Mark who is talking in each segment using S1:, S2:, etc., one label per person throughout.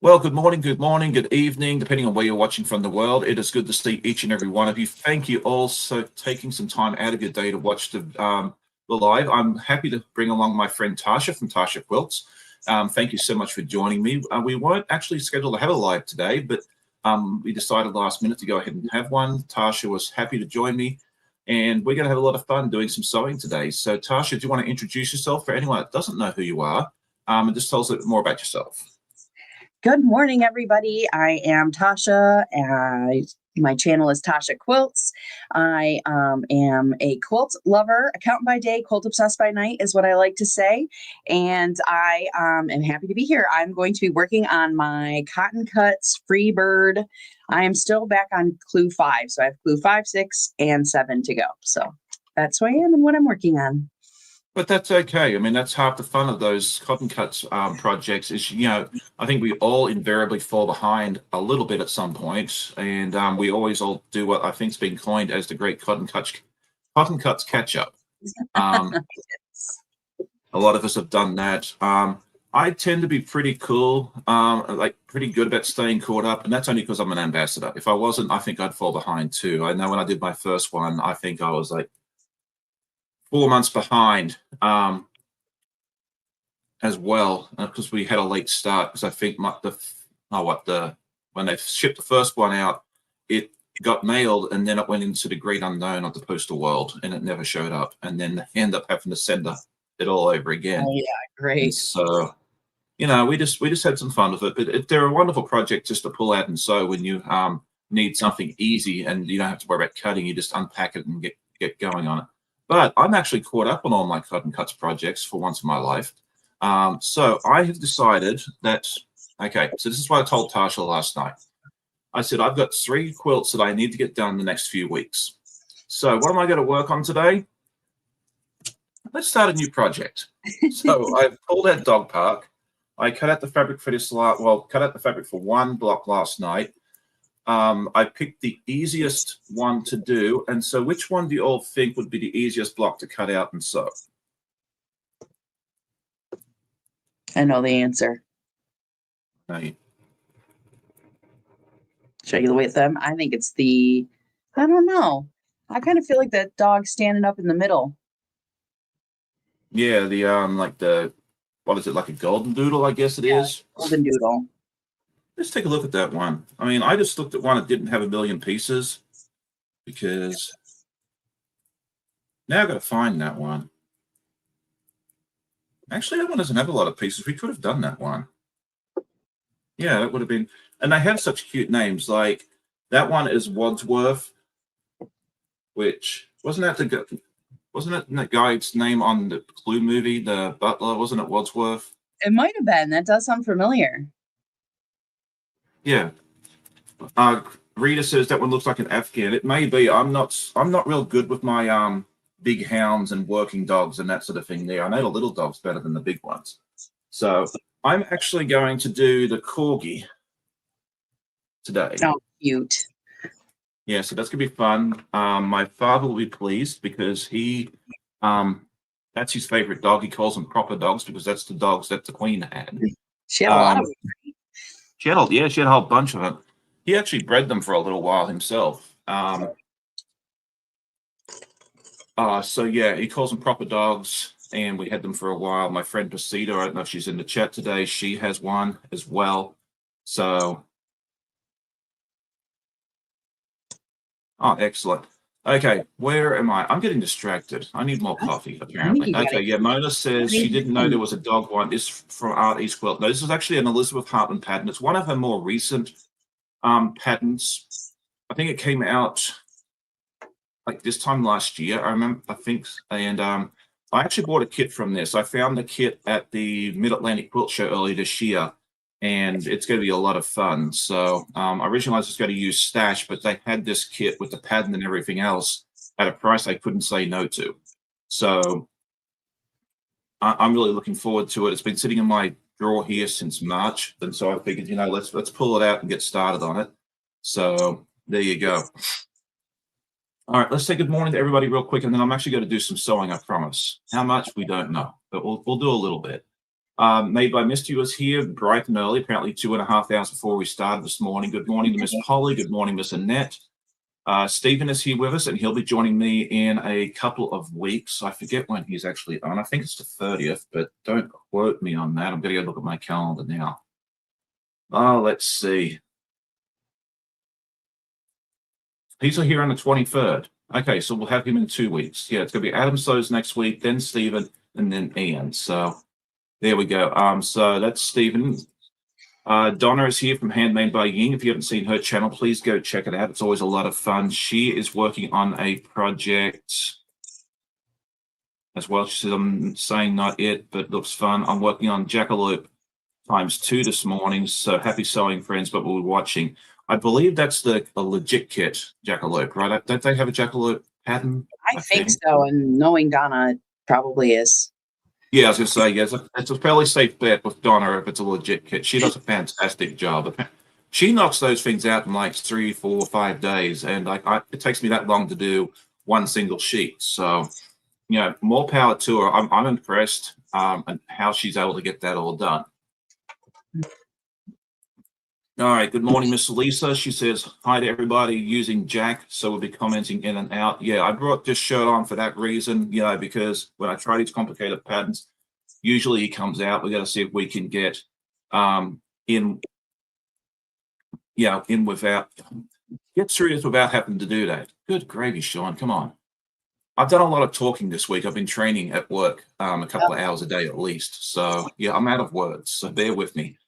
S1: Well, good morning, good evening, depending on where you're watching from the world. It is good to see each and every one of you. Thank you all for taking some time out of your day to watch the live. I'm happy to bring along my friend Tasha from Tasha Quilts. Thank you so much for joining me. We weren't actually scheduled to have a live today, but we decided last minute to go ahead and have one. Tasha was happy to join me, and we're going to have a lot of fun doing some sewing today. So, Tasha, do you want to introduce yourself for anyone that doesn't know who you are, and just tell us a bit more about yourself?
S2: Good morning, everybody. I am Tasha. My channel is Tasha Quilts. I am a quilt lover, accountant by day, quilt obsessed by night is what I like to say. And I am happy to be here. I'm going to be working on my Cotton Cuts Free Bird. I am still back on clue 5. So I have clue 5, 6, and 7 to go. So that's who I am and what I'm working on.
S1: But that's okay. I mean, that's half the fun of those cotton cuts projects is, I think we all invariably fall behind a little bit at some point. And we always all do what I think's been coined as the great cotton cuts catch up. Um, a lot of us have done that. I tend to be pretty cool, like pretty good about staying caught up. And that's only because I'm an ambassador. If I wasn't, I think I'd fall behind too. I know when I did my first one, I think I was like 4 months behind as well because we had a late start because I think when they shipped the first one out, it got mailed and then it went into the great unknown of the postal world and it never showed up, and then they end up having to send it all over again.
S2: Oh, yeah, great.
S1: And so we just had some fun with it, but they're a wonderful project just to pull out and sew when you need something easy and you don't have to worry about cutting. You just unpack it and get going on it. But I'm actually caught up on all my cotton cuts projects for once in my life. So I have decided that, okay, so this is what I told Tasha last night. I said, I've got 3 quilts that I need to get done in the next few weeks. So what am I going to work on today? Let's start a new project. So I pulled out Dog Park. I cut out the fabric for cut out the fabric for one block last night. I picked the easiest one to do. And so which one do you all think would be the easiest block to cut out and sew?
S2: I know the answer.
S1: Right.
S2: Should I get away with them? I think it's I don't know. I kind of feel like that dog standing up in the middle.
S1: Yeah, what is it, like a golden doodle, I guess it is?
S2: Golden doodle.
S1: Let's take a look at that one. I mean, I just looked at one that didn't have a million pieces because now I've got to find that one. Actually, that one doesn't have a lot of pieces. We could have done that one. Yeah, that would have been, and they have such cute names. Like that one is Wadsworth, which wasn't that guy's name on the Clue movie, the butler? Wasn't it Wadsworth?
S2: It might have been. That does sound familiar.
S1: Yeah. Rita says that one looks like an Afghan. It may be. I'm not real good with my big hounds and working dogs and that sort of thing there. I know the little dogs better than the big ones. So I'm actually going to do the corgi today.
S2: Oh, cute.
S1: Yeah, so that's gonna be fun. My father will be pleased because that's his favorite dog. He calls them proper dogs because that's the dogs that the Queen had.
S2: She had a lot of them.
S1: She had a whole bunch of them. He actually bred them for a little while himself. So yeah, he calls them proper dogs, and we had them for a while. My friend Pasita, I don't know if she's in the chat today. She has one as well. So, excellent. Okay, where am I? I'm getting distracted. I need more coffee, apparently. Okay, yeah, Mona says she didn't know there was a dog one. This is from Art East Quilt. No, this is actually an Elizabeth Hartman pattern. It's one of her more recent patterns. I think it came out like this time last year, I think. And I actually bought a kit from this. I found the kit at the Mid-Atlantic Quilt Show earlier this year, and it's going to be a lot of fun. So originally I was just going to use Stash, but they had this kit with the pattern and everything else at a price I couldn't say no to. So I'm really looking forward to it. It's been sitting in my drawer here since March, and so I figured, let's pull it out and get started on it. So there you go. All right, let's say good morning to everybody real quick, and then I'm actually going to do some sewing, I promise. How much, we don't know, but we'll do a little bit. Made by Misty was here bright and early, apparently 2.5 hours before we started this morning. Good morning to Miss Polly. Good morning, Miss Annette. Stephen is here with us, and he'll be joining me in a couple of weeks. I forget when he's actually on. I think it's the 30th, but don't quote me on that. I'm going to go look at my calendar now. Let's see. He's here on the 23rd. Okay, so we'll have him in 2 weeks. Yeah, it's going to be Adam So's next week, then Stephen, and then Ian. So there we go. So that's Stephen. Donna is here from Handmade by Ying. If you haven't seen her channel, please go check it out. It's always a lot of fun. She is working on a project as well. She says, I'm saying not it, but looks fun. I'm working on Jackalope ×2 this morning. So happy sewing, friends, but we're watching. I believe that's a legit kit, Jackalope, right? Don't they have a Jackalope pattern?
S2: I think so. And knowing Donna, it probably is.
S1: Yeah, I was going to say, yes, it's a fairly safe bet with Donna if it's a legit kit. She does a fantastic job. She knocks those things out in like 3, 4, 5 days, and it takes me that long to do one single sheet. So, more power to her. I'm impressed and how she's able to get that all done. All right, good morning, Miss Lisa. She says, hi to everybody using Jack, so we'll be commenting in and out. Yeah, I brought this shirt on for that reason, because when I try these complicated patterns, usually he comes out. We got to see if we can get in without, get through this without having to do that. Good gravy, Sean, come on. I've done a lot of talking this week. I've been training at work a couple of hours a day at least. So, yeah, I'm out of words, so bear with me.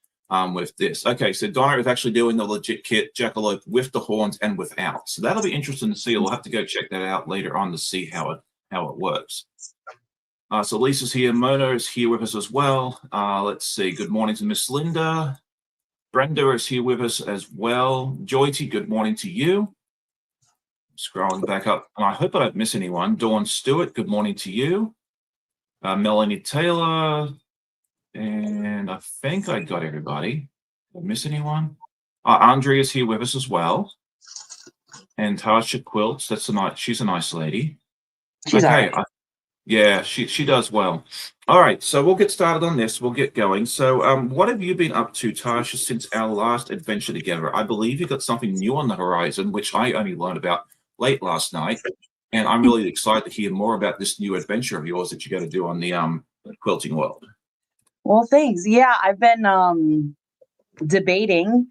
S1: With this. Okay, so Donna is actually doing the legit kit Jackalope with the horns and without. So that'll be interesting to see. We'll have to go check that out later on to see how it works. So Lisa's here. Mona is here with us as well. Let's see. Good morning to Miss Linda. Brenda is here with us as well. Joyty, good morning to you. Scrolling back up. And I hope I don't miss anyone. Dawn Stewart, good morning to you. Melanie Taylor. And I think I got everybody. Did I miss anyone? Andrea's here with us as well. And Tasha Quilts. She's a nice lady.
S2: She's
S1: okay.
S2: Right.
S1: Yeah, she does well. All right, so we'll get started on this. We'll get going. So what have you been up to, Tasha, since our last adventure together? I believe you got something new on the horizon, which I only learned about late last night. And I'm really excited to hear more about this new adventure of yours that you got to do on the quilting world.
S2: Well, thanks. Yeah, I've been debating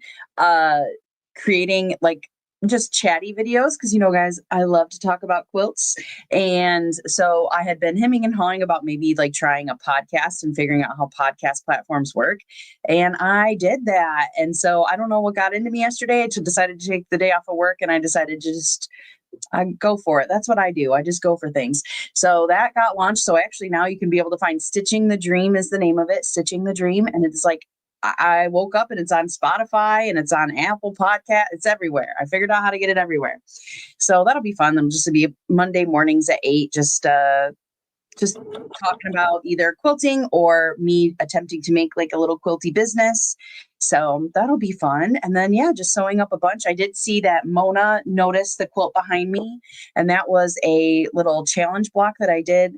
S2: creating just chatty videos because, guys, I love to talk about quilts. And so I had been hemming and hawing about maybe trying a podcast and figuring out how podcast platforms work. And I did that. And so I don't know what got into me yesterday. I decided to take the day off of work, and I decided to I go for it. That's what I do. I just go for things. So that got launched. So actually now you can be able to find Stitching the Dream is the name of it. Stitching the Dream. And it's I woke up and it's on Spotify and it's on Apple Podcast. It's everywhere. I figured out how to get it everywhere. So that'll be fun. I'm just to be Monday mornings at 8, just talking about either quilting or me attempting to make a little quilty business. So that'll be fun. And then, just sewing up a bunch. I did see that Mona noticed the quilt behind me, and that was a little challenge block that I did.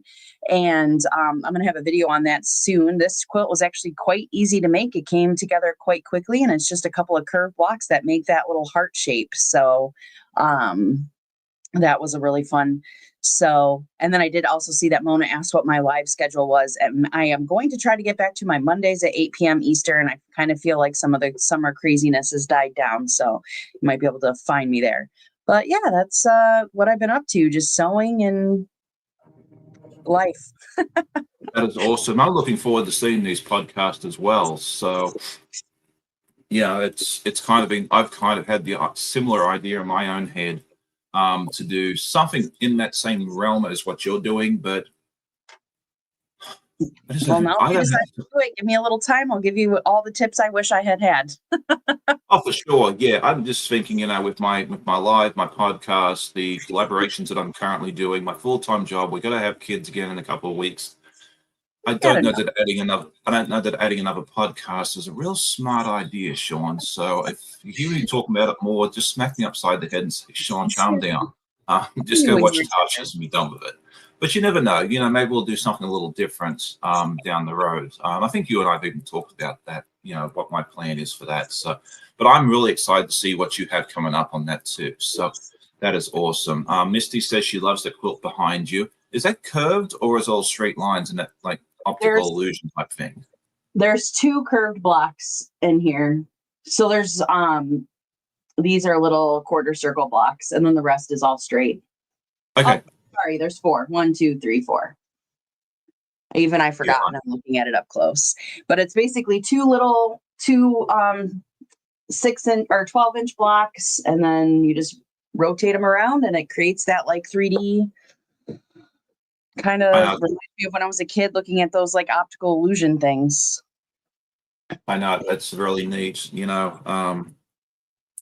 S2: And I'm going to have a video on that soon. This quilt was actually quite easy to make. It came together quite quickly, and it's just a couple of curved blocks that make that little heart shape. So that was a really fun. So, and then I did also see that Mona asked what my live schedule was, and I am going to try to get back to my Mondays at 8 p.m. Eastern. I kind of feel like some of the summer craziness has died down, so you might be able to find me there. But yeah, that's what I've been up to, just sewing and life.
S1: That is awesome. I'm looking forward to seeing these podcasts as well. So yeah, it's kind of been, I've kind of had the similar idea in my own head to do something in that same realm as what you're doing, but
S2: well, now if you decide to do it, give me a little time. I'll give you all the tips I wish I had.
S1: Oh, for sure. Yeah, I'm just thinking, with my live, my podcast, the collaborations that I'm currently doing, my full-time job. We're going to have kids again in a couple of weeks. I don't know that adding another podcast is a real smart idea, Sean. So if you hear me talking about it more, just smack me upside the head and say, Sean, calm down. Just go watch Tasha's and be done with it. But you never know. You know, maybe we'll do something a little different down the road. I think you and I have even talked about that. You know what my plan is for that. So, but I'm really excited to see what you have coming up on that too. So that is awesome. Misty says she loves the quilt behind you. Is that curved or is it all straight lines and that like optical illusion type thing?
S2: There's 2 curved blocks in here. So there's these are little quarter circle blocks, and then the rest is all straight.
S1: Okay.
S2: Oh, sorry, there's 4. 1, 2, 3, 4. Even I forgot, and I'm looking at it up close. But it's basically 2 6-inch or 12-inch blocks, and then you just rotate them around, and it creates that like 3D kind of reminds me of when I was a kid looking at those like optical illusion things.
S1: I know that's really neat. You know,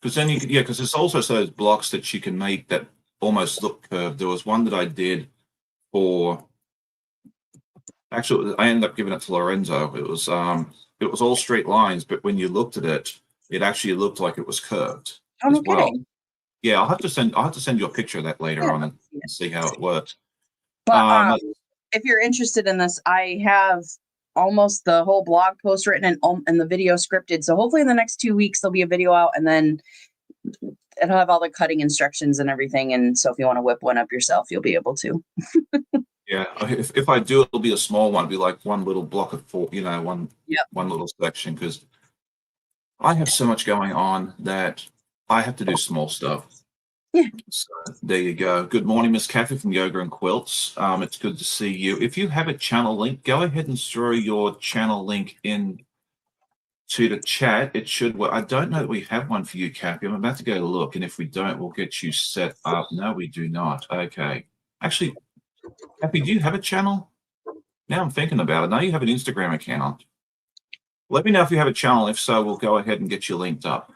S1: because then you could, yeah, because it's also those blocks that you can make that almost look curved. There was one that I did for. Actually, I ended up giving it to Lorenzo. It was all straight lines, but when you looked at it, it actually looked like it was curved as well. Yeah, I'll have to send you a picture of that later on and see how it works.
S2: But if you're interested in this, I have almost the whole blog post written and the video scripted. So hopefully in the next 2 weeks there'll be a video out, and then it'll have all the cutting instructions and everything. And so if you want to whip one up yourself, you'll be able to.
S1: Yeah, if I do, it'll be a small one. It'll be like one little block of 4, you know, one little section, because I have so much going on that I have to do small stuff.
S2: Yeah.
S1: So there you go. Good morning, Miss Kathy from Yoga and Quilts. It's good to see you. If you have a channel link, go ahead and throw your channel link in to the chat. It should work. I don't know that we have one for you, Kathy. I'm about to go look, and if we don't, we'll get you set up. No, we do not. Okay. Actually, Happy, do you have a channel? Now I'm thinking about it. Now you have an Instagram account. Let me know if you have a channel. If so, we'll go ahead and get you linked up.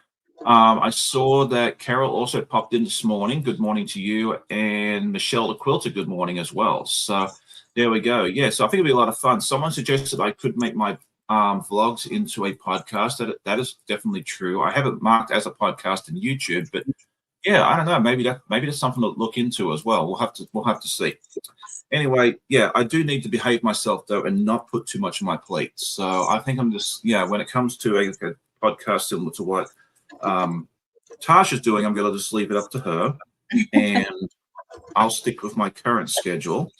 S1: I saw that Carol also popped in this morning. Good morning to you. And Michelle the Quilter, good morning as well. So there we go. Yeah, so I think it'll be a lot of fun. Someone suggested I could make my vlogs into a podcast. That is definitely true. I have it marked as a podcast in YouTube, but yeah, I don't know. Maybe that's something to look into as well. We'll have to see. Anyway, yeah, I do need to behave myself though and not put too much on my plate. So I think I'm just, when it comes to a podcast similar to what Tasha's doing, I'm going to just leave it up to her, and I'll stick with my current schedule,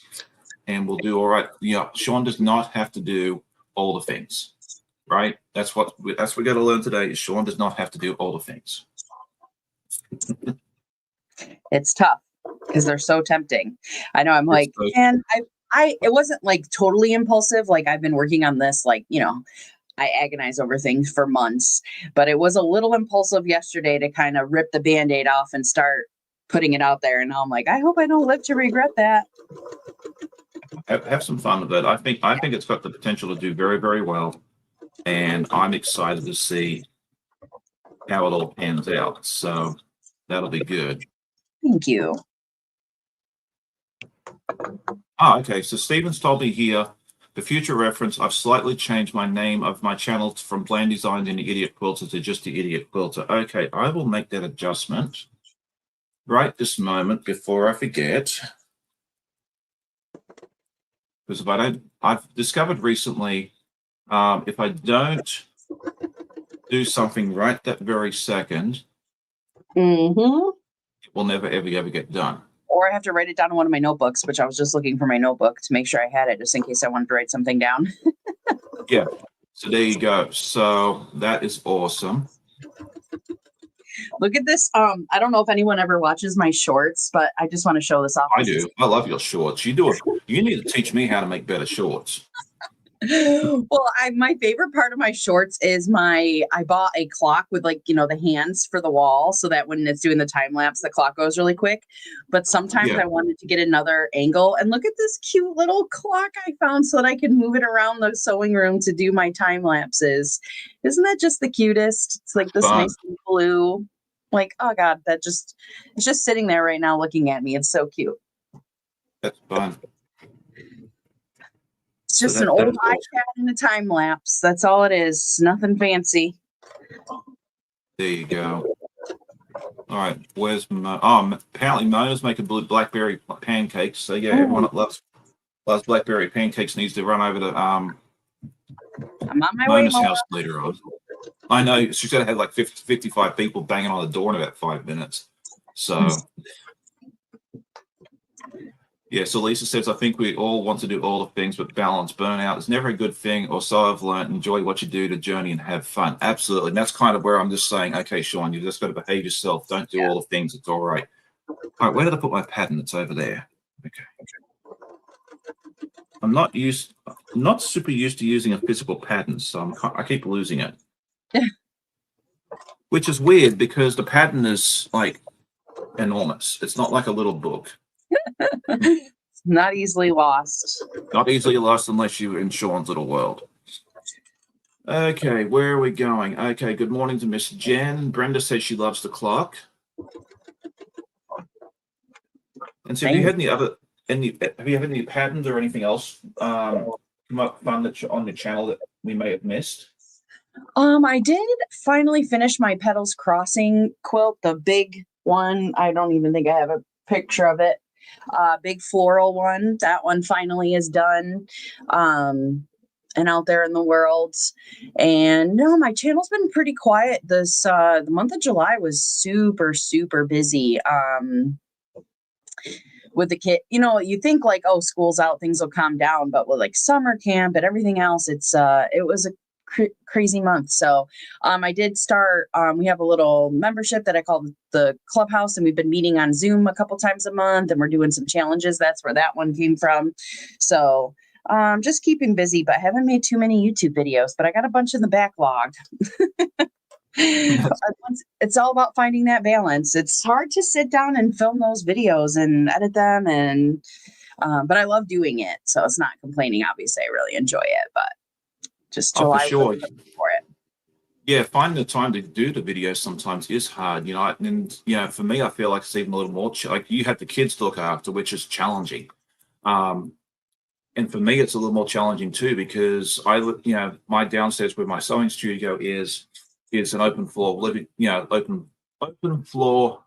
S1: and we'll do all right. Yeah, Sean does not have to do all the things, right? That's what we got to learn today. Is Sean does not have to do all the things.
S2: It's tough because they're so tempting. I know. I'm like, and it wasn't like totally impulsive. Like I've been working on this, like, I agonize over things for months, but it was a little impulsive yesterday to kind of rip the Band-Aid off and start putting it out there. And now I'm like, I hope I don't live to regret that.
S1: Have some fun with it. I think it's got the potential to do very, very well, and I'm excited to see how it all pans out. So that'll be good.
S2: Thank you.
S1: Okay. So Stephen's told me here, for future reference, I've slightly changed my name of my channel from Plan Designed in the Idiot Quilter to just the Idiot Quilter. Okay, I will make that adjustment right this moment before I forget. Because if I don't, I've discovered recently, if I don't do something right that very second, it will never, ever get done.
S2: Or I have to write it down in one of my notebooks, which I was just looking for my notebook to make sure I had it, just in case I wanted to write something down.
S1: Yeah. So there you go. So that is awesome.
S2: Look at this. I don't know if anyone ever watches my shorts, but I just want to show this off.
S1: I do. I love your shorts. You need to teach me how to make better shorts.
S2: Well, my favorite part of my shorts is I bought a clock with the hands for the wall, so that when it's doing the time lapse, the clock goes really quick. But sometimes I wanted to get another angle, and look at this cute little clock I found so that I can move it around the sewing room to do my time lapses. Isn't that just the cutest? It's like this nice blue, like, oh God, it's just sitting there right now looking at me. It's so cute.
S1: That's fun.
S2: It's just an old iPad in a time lapse. That's all it is. Nothing fancy.
S1: There you go. All right. Where's Mo? Oh, apparently Mona's making blackberry pancakes. So yeah, everyone loves Last Blackberry Pancakes needs to run over to
S2: I'm on my way,
S1: Mona's
S2: Mona.
S1: house later on. I know she's going to have like 55 people banging on the door in about 5 minutes. So, yeah. So Lisa says, I think we all want to do all the things, but balance. Burnout is never a good thing, or so I've learned. Enjoy what you do, the journey, and have fun. Absolutely. And that's kind of where I'm just saying, okay, Sean, you just got to behave yourself. Don't do all the things. It's all right. All right. Where did I put my pattern? It's over there. Okay. I'm not super used to using a physical pattern, so I keep losing it. Which is weird because the pattern is like enormous. It's not like a little book.
S2: Not easily lost.
S1: Not easily lost unless you're in Sean's little world. Okay, where are we going? Okay, good morning to Miss Jen. Brenda says she loves the clock. And so, have you had any patterns or anything else come up fun that on the channel that we may have missed?
S2: I did finally finish my Petals Crossing quilt, the big one. I don't even think I have a picture of it. Big floral one. That one finally is done. And out there in the world. And no, my channel's been pretty quiet. The month of July was super, super busy. With the kid, you think like, oh, school's out, things will calm down, but with like summer camp and everything else, it was a crazy month. So I did start, we have a little membership that I call the Clubhouse, and we've been meeting on Zoom a couple times a month, and we're doing some challenges. That's where that one came from. So just keeping busy, but haven't made too many YouTube videos, but I got a bunch in the backlog. It's all about finding that balance. It's hard to sit down and film those videos and edit them, and but I love doing it, so it's not complaining. Obviously, I really enjoy it, but just July
S1: for sure.
S2: For it.
S1: Yeah, finding the time to do the videos sometimes is hard, and for me, I feel like it's even a little more like you have the kids to look after, which is challenging. And for me, it's a little more challenging too, because my downstairs where my sewing studio is an open floor living, open floor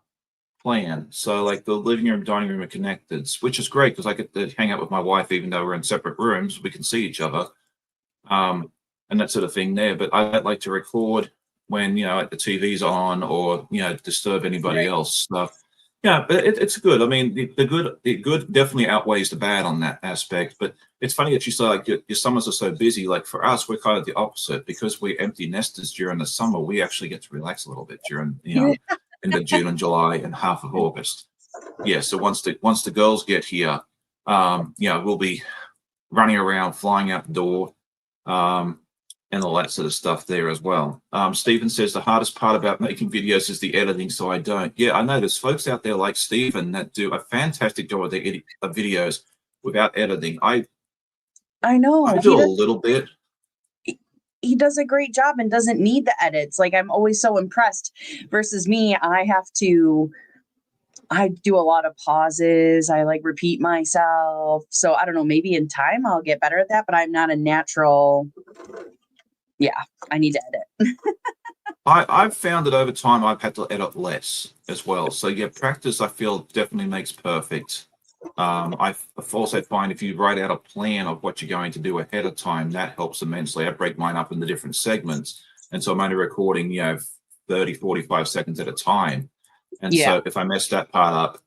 S1: plan. So like the living room, dining room are connected, which is great because I get to hang out with my wife, even though we're in separate rooms, we can see each other. And that sort of thing there. But I like to record when, the TV's on or, disturb anybody else. So, yeah, but it's good. I mean, the good definitely outweighs the bad on that aspect. But it's funny that you say like your summers are so busy. Like for us, we're kind of the opposite because we're empty nesters during the summer. We actually get to relax a little bit during, in the June and July and half of August. Yeah. So once the girls get here, we'll be running around, flying out the door, and all that sort of stuff there as well. Stephen says the hardest part about making videos is the editing, so I don't. Yeah, I know there's folks out there like Stephen that do a fantastic job of the videos without editing. I
S2: know.
S1: I do a little bit.
S2: He does a great job and doesn't need the edits. Like I'm always so impressed versus me. I do a lot of pauses. I like repeat myself. So I don't know, maybe in time I'll get better at that, but I'm not a natural. Yeah, I need to edit.
S1: I've found that over time I've had to edit less as well. So yeah, practice I feel definitely makes perfect. I also find if you write out a plan of what you're going to do ahead of time, that helps immensely. I break mine up into different segments. And so I'm only recording, 30, 45 seconds at a time. And so if I mess that part up,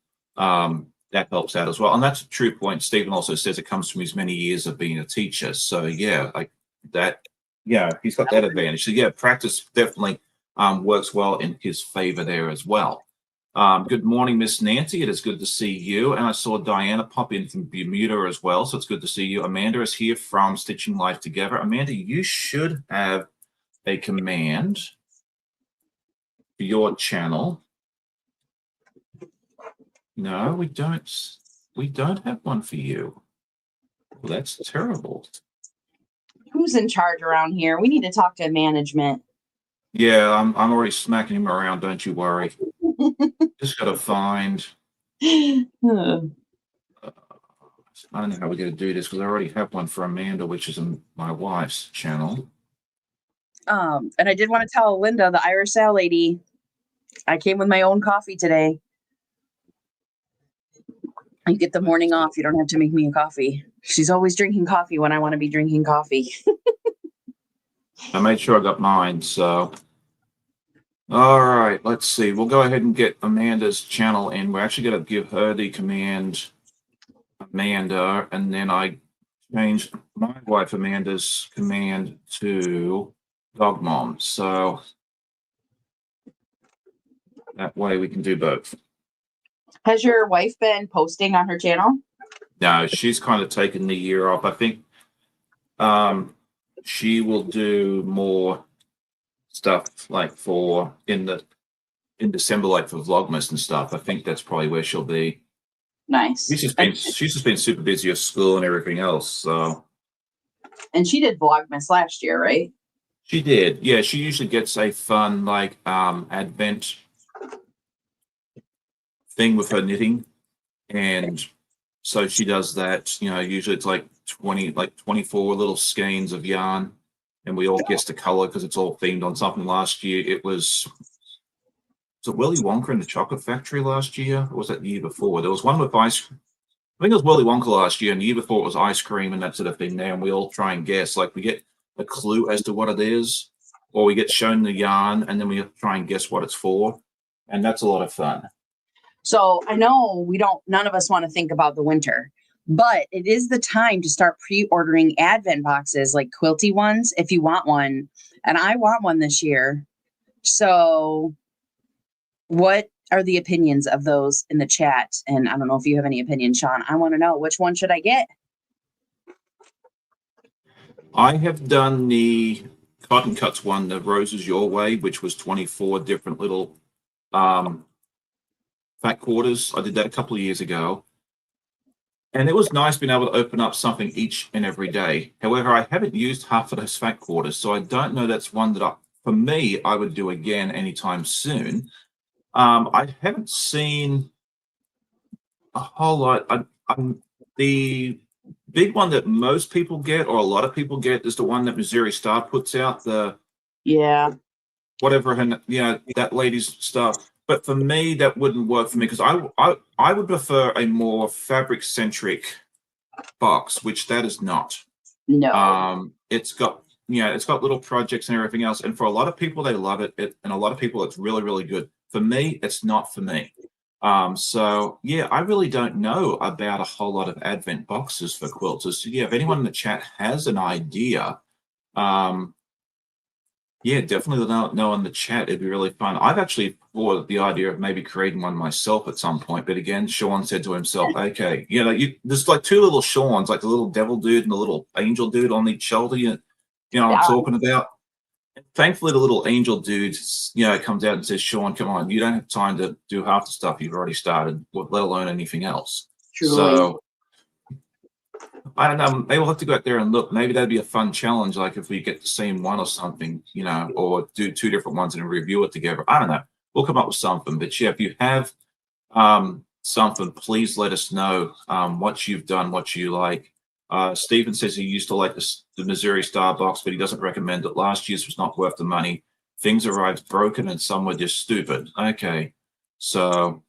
S1: that helps out as well. And that's a true point. Stephen also says it comes from his many years of being a teacher. So yeah, like that, he's got that advantage. So yeah, practice definitely works well in his favor there as well. Good morning, Miss Nancy. It is good to see you. And I saw Diana pop in from Bermuda as well. So it's good to see you. Amanda is here from Stitching Life Together. Amanda, you should have a command for your channel. No, we don't. We don't have one for you. Well, that's terrible.
S2: Who's in charge around here? We need to talk to management.
S1: Yeah, I'm already smacking him around. Don't you worry. Just gotta find. I don't know how we're gonna do this because I already have one for Amanda, which is in my wife's channel.
S2: And I did want to tell Linda, the Irish Sal lady, I came with my own coffee today. You get the morning off. You don't have to make me a coffee. She's always drinking coffee when I want to be drinking coffee.
S1: I made sure I got mine. So, all right, let's see. We'll go ahead and get Amanda's channel in. We're actually going to give her the command, Amanda, and then I changed my wife Amanda's command to Dog Mom. So that way we can do both.
S2: Has your wife been posting on her channel?
S1: No, she's kind of taken the year off. I think she will do more stuff like in December, like for Vlogmas and stuff. I think that's probably where she'll be.
S2: Nice.
S1: She's just been super busy at school and everything else. So.
S2: And she did Vlogmas last year, right?
S1: She did. Yeah, she usually gets a fun like advent thing with her knitting, and so she does that. Usually it's like 24 little skeins of yarn, and we all guess the color because it's all themed on something. Last year it was Willy Wonka in the Chocolate Factory last year, or was that the year before? There was one with ice. I think it was Willy Wonka last year, and the year before it was ice cream and that sort of thing there, and we all try and guess. Like we get a clue as to what it is, or we get shown the yarn, and then we try and guess what it's for, and that's a lot of fun.
S2: So I know none of us want to think about the winter, but it is the time to start pre-ordering advent boxes, like quilty ones, if you want one. And I want one this year. So what are the opinions of those in the chat? And I don't know if you have any opinion, Sean. I want to know, which one should I get?
S1: I have done the Cotton Cuts one, the Roses Your Way, which was 24 different little fat quarters. I did that a couple of years ago. And it was nice being able to open up something each and every day. However, I haven't used half of those fat quarters, so I don't know that's one that for me, I would do again anytime soon. I haven't seen a whole lot. The big one that most people get, or a lot of people get, is the one that Missouri Star puts out. Whatever that lady's stuff. But for me, that wouldn't work for me because I would prefer a more fabric centric box, which that is not.
S2: No.
S1: It's got little projects and everything else, and for a lot of people they love it, and a lot of people it's really, really good. For me, it's not for me. So yeah, I really don't know about a whole lot of advent boxes for quilters. So yeah, if anyone in the chat has an idea, yeah, definitely let know in the chat. It'd be really fun. I've actually thought the idea of maybe creating one myself at some point, but again, Sean said to himself, okay, there's like two little Seans, like the little devil dude and the little angel dude on each shoulder, what I'm talking about. Thankfully, the little angel dude, comes out and says, Sean, come on, you don't have time to do half the stuff you've already started, let alone anything else.
S2: Truly.
S1: So I don't know. Maybe we'll have to go out there and look. Maybe that'd be a fun challenge, like if we get the same one or something, or do two different ones and review it together. I don't know. We'll come up with something. But yeah, if you have something, please let us know what you've done, what you like. Stephen says he used to like the Missouri Star box, but he doesn't recommend it. Last year's was not worth the money. Things arrived broken and some were just stupid. Okay. So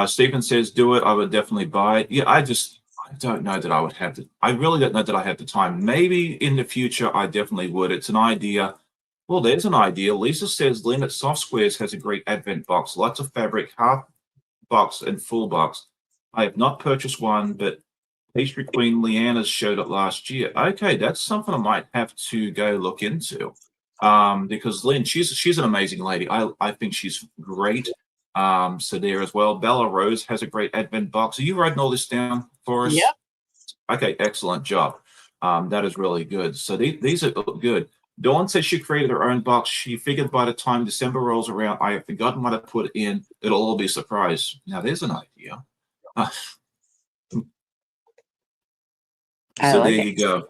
S1: Stephen says, do it. I would definitely buy it. Yeah, I don't know that I would have I really don't know that I have the time. Maybe in the future, I definitely would. It's an idea. Well, there's an idea. Lisa says, Lynn at Soft Squares has a great advent box. Lots of fabric, half box and full box. I have not purchased one, but Pastry Queen Leanna's showed it last year. Okay, that's something I might have to go look into. Because Lynn, she's an amazing lady. I think she's great. So there as well. Bella Rose has a great advent box. Are you writing all this down for us?
S2: Yep.
S1: Okay, excellent job. That is really good. So these are good. Dawn says she created her own box. She figured by the time December rolls around, I have forgotten what I put in. It'll all be a surprise. Now there's an idea. So there you go.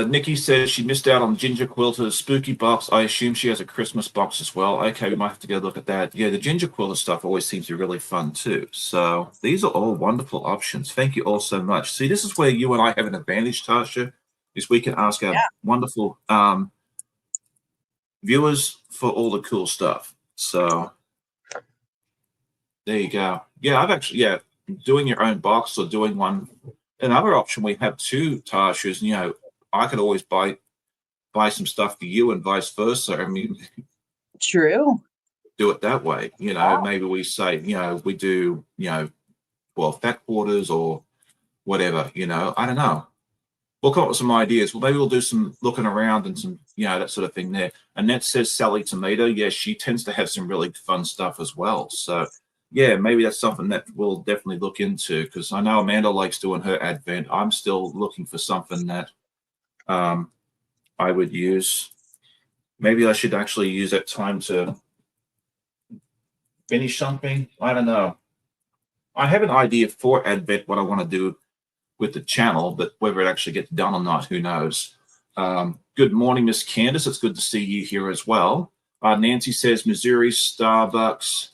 S1: Nikki says she missed out on Ginger Quilter's spooky box. I assume she has a Christmas box as well. Okay, we might have to go look at that. Yeah, the Ginger Quilter stuff always seems to be really fun too. So these are all wonderful options. Thank you all so much. See, this is where you and I have an advantage, Tasha, is we can ask our wonderful viewers for all the cool stuff. So there you go. Yeah, doing your own box or doing one. Another option we have too, Tash, is I could always buy some stuff for you and vice versa. I mean,
S2: True.
S1: do it that way. Maybe we say, we do, well, fat quarters or whatever. I don't know. We'll come up with some ideas. Well, maybe we'll do some looking around and some, that sort of thing there. Annette says Sally Tomato. Yeah, she tends to have some really fun stuff as well. So, yeah, maybe that's something that we'll definitely look into, because I know Amanda likes doing her advent. I'm still looking for something that I would use. Maybe I should actually use that time to finish something. I don't know. I have an idea for advent, what I want to do with the channel, but whether it actually gets done or not, who knows. Good morning, Miss Candace. It's good to see you here as well. Nancy says Missouri Starbucks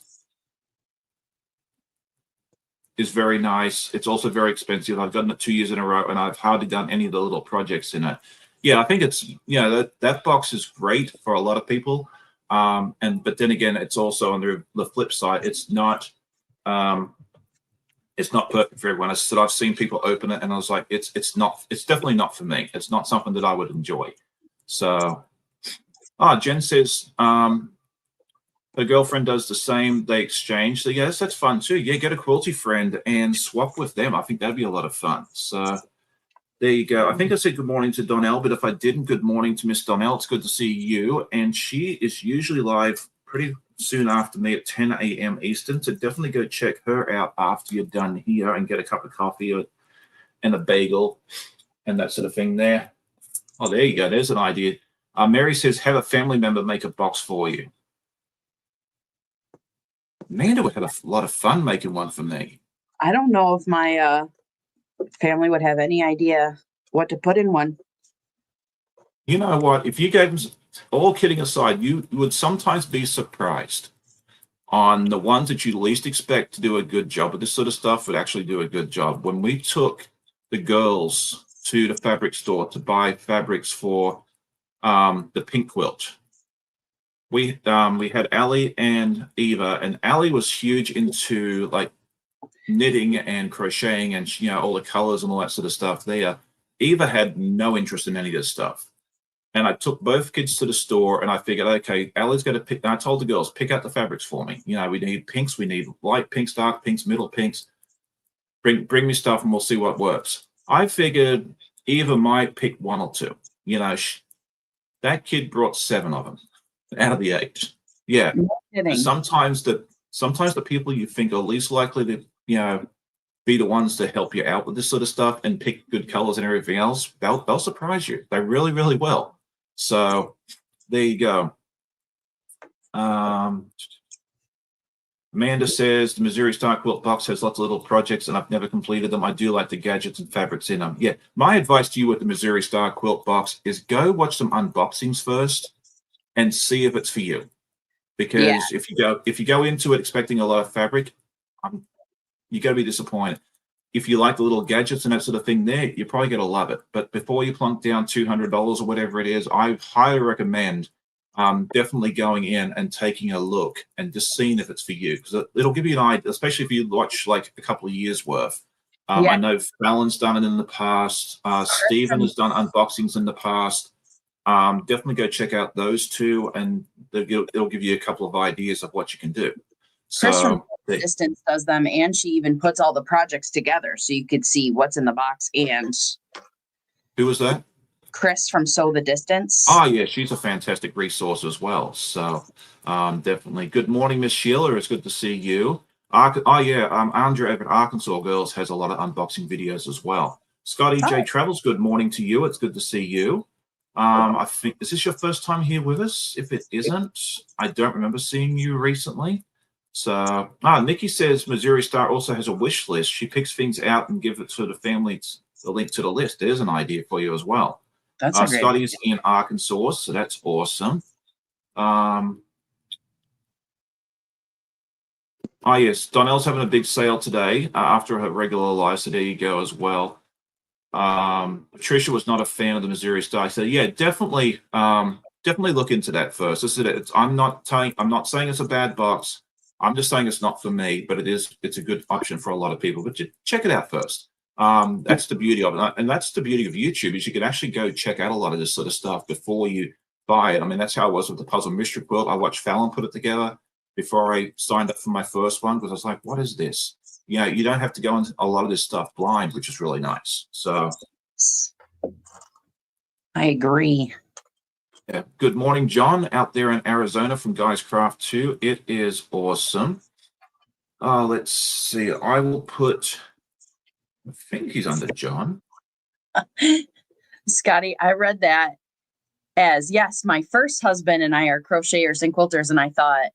S1: is very nice. It's also very expensive. I've done it 2 years in a row, and I've hardly done any of the little projects in it. Yeah, I think it's, that box is great for a lot of people. But then again, it's also on the flip side, it's not perfect for everyone. I said, I've seen people open it and I was like, it's definitely not for me. It's not something that I would enjoy. So, Jen says, her girlfriend does the same. They exchange. So yes, that's fun too. Yeah, get a quilty friend and swap with them. I think that'd be a lot of fun. So there you go. I think I said good morning to Donnell, but if I didn't, good morning to Miss Donnell. It's good to see you. And she is usually live pretty soon after me at 10 a.m. Eastern. So definitely go check her out after you're done here and get a cup of coffee and a bagel and that sort of thing there. Oh, there you go. There's an idea. Mary says, have a family member make a box for you. Amanda would have a lot of fun making one for me.
S2: I don't know if my family would have any idea what to put in one.
S1: You know what? If you gave them, all kidding aside, you would sometimes be surprised on the ones that you least expect to do a good job with this sort of stuff would actually do a good job. When we took the girls to the fabric store to buy fabrics for the pink quilt, we had Allie and Eva, and Allie was huge into like knitting and crocheting and all the colors and all that sort of stuff there. Eva had no interest in any of this stuff. And I took both kids to the store and I figured, okay, Allie's going to pick. And I told the girls, pick out the fabrics for me. We need pinks, we need light pinks, dark pinks, middle pinks. Bring me stuff and we'll see what works. I figured Eva might pick one or two. That kid brought 7 of them out of the 8. Yeah.
S2: No
S1: sometimes the people you think are least likely to, be the ones to help you out with this sort of stuff and pick good colors and everything else, they'll surprise you. They really, really will. So there you go. Amanda says the Missouri Star Quilt box has lots of little projects and I've never completed them. I do like the gadgets and fabrics in them. Yeah, my advice to you with the Missouri Star Quilt box is go watch some unboxings first and see if it's for you. Because if you go into it expecting a lot of fabric, you're going to be disappointed. If you like the little gadgets and that sort of thing there, you're probably going to love it. But before you plunk down $200 or whatever it is, I highly recommend definitely going in and taking a look and just seeing if it's for you, because it'll give you an idea, especially if you watch like a couple of years worth. I know Fallon's done it in the past. Stephen has done unboxings in the past. Definitely go check out those two, and it'll give you a couple of ideas of what you can do.
S2: Chris from Distance does them, and she even puts all the projects together so you could see what's in the box. And
S1: who was that?
S2: Chris from Sew the Distance.
S1: Oh yeah, she's a fantastic resource as well. So definitely. Good morning, Miss Sheila. It's good to see you. Andrea at Arkansas Girls has a lot of unboxing videos as well. Scotty J Travels, good morning to you. It's good to see you. I think, is this your first time here with us? If it isn't, I don't remember seeing you recently. So, Nikki says Missouri Star also has a wish list. She picks things out and gives it to the family, the link to the list. There's an idea for you as well.
S2: That's a great
S1: Scotty's in Arkansas, so that's awesome. Yes, Donnell's having a big sale today after her regular live, so there you go as well. Patricia was not a fan of the Missouri Star. So yeah, definitely look into that first. I'm not saying it's a bad box. I'm just saying it's not for me, but it's a good option for a lot of people. But check it out first. That's the beauty of it, and that's the beauty of YouTube is you can actually go check out a lot of this sort of stuff before you buy it. I mean, that's how it was with the puzzle mystery quilt. I watched Fallon put it together before I signed up for my first one because I was like, what is this? You know, you don't have to go into a lot of this stuff blind, which is really nice. So
S2: I agree.
S1: yeah. Good morning, John, out there in Arizona from Guys Craft 2. It is awesome. Let's see. I will put, I think he's under John.
S2: Scotty, I read that as, yes, my first husband and I are crocheters and quilters. And I thought,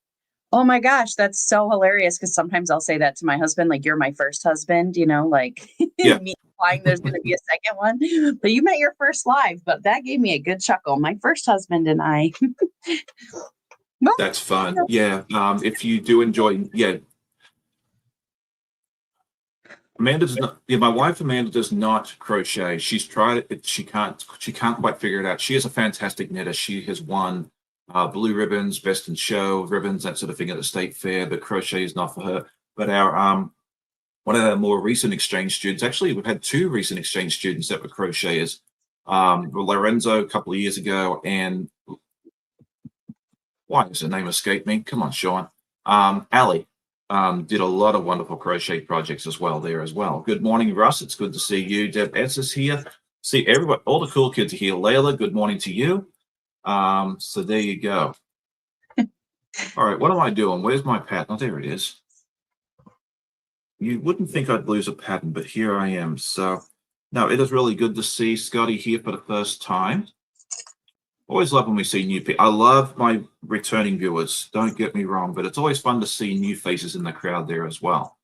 S2: oh my gosh, that's so hilarious. Because sometimes I'll say that to my husband, like, you're my first husband, you know, like
S1: Yeah.
S2: me implying there's going to be a second one. But you met your first live, but that gave me a good chuckle. My first husband and I.
S1: Well, that's fun. Yeah. If you do enjoy, yeah. Amanda does not. Yeah, my wife Amanda does not crochet. She's tried it. She can't quite figure it out. She is a fantastic knitter. She has won blue ribbons, best in show ribbons, that sort of thing at the state fair. But crochet is not for her. But our one of our more recent exchange students, actually, we've had 2 recent exchange students that were crocheters. Lorenzo a couple of years ago, and why does the name escape me? Come on, Sean. Ali. Did a lot of wonderful crochet projects as well there as well. Good morning, Russ. It's good to see you. Deb S is here. See everybody, all the cool kids are here. Layla, good morning to you. So there you go. All right, what am I doing? Where's my pattern? Oh, there it is. You wouldn't think I'd lose a pattern, but here I am. So no, it is really good to see Scotty here for the first time. Always love when we see new people. I love my returning viewers, don't get me wrong, but it's always fun to see new faces in the crowd there as well.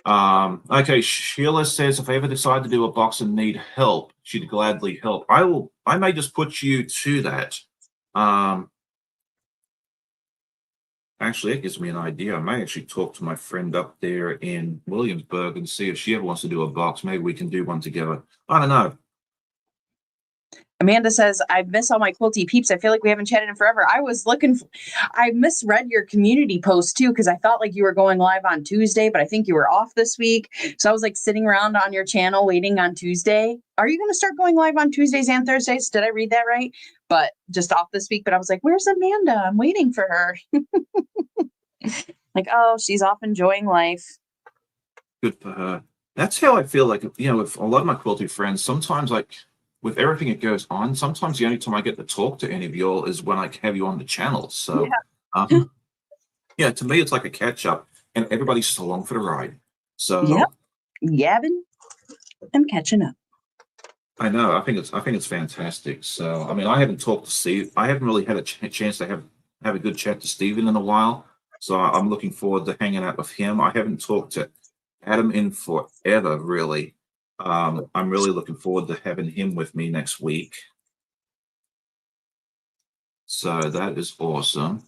S1: Okay, Sheila says, if I ever decide to do a box and need help, she'd gladly help. I may just put you to that. Actually, it gives me an idea. I may actually talk to my friend up there in Williamsburg and see if she ever wants to do a box. Maybe we can do one together. I don't know.
S2: Amanda says, I miss all my quilty peeps. I feel like we haven't chatted in forever. I misread your community post too, because I thought like you were going live on Tuesday, but I think you were off this week. So I was like sitting around on your channel waiting on Tuesday. Are you going to start going live on Tuesdays and Thursdays? Did I read that right? But just off this week. But I was like, where's Amanda? I'm waiting for her. Like, oh, she's off enjoying life.
S1: Good for her. That's how I feel like, you know, with a lot of my quilty friends, sometimes like, with everything that goes on, sometimes the only time I get to talk to any of y'all is when I have you on the channel. So, yeah, to me, it's like a catch up, and everybody's just along for the ride. So,
S2: yep, yabbing and catching up.
S1: I know. I think it's fantastic. So, I mean, I haven't talked to Steve. I haven't really had a chance to have a good chat to Steven in a while. So, I'm looking forward to hanging out with him. I haven't talked to Adam in forever, really. I'm really looking forward to having him with me next week. So that is awesome.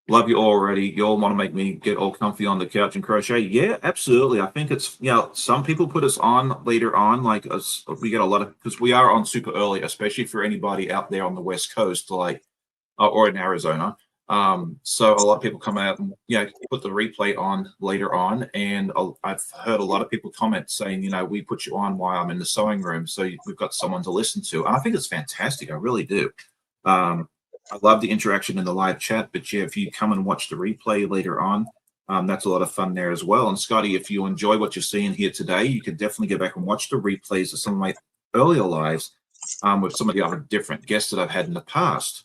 S1: Love you already. You all want to make me get all comfy on the couch and crochet? Yeah, absolutely. I think it's, you know, some people put us on later on, like us. We get a lot of, because we are on super early, especially for anybody out there on the West Coast, like, or in Arizona. So a lot of people come out and put the replay on later on, and I've heard a lot of people comment saying, you know, we put you on while I'm in the sewing room, so we've got someone to listen to, and I think it's fantastic. I really do. I love the interaction in the live chat, but yeah, if you come and watch the replay later on, that's a lot of fun there as well. And Scotty, if you enjoy what you're seeing here today, you can definitely go back and watch the replays of some of my earlier lives with some of the other different guests that I've had in the past,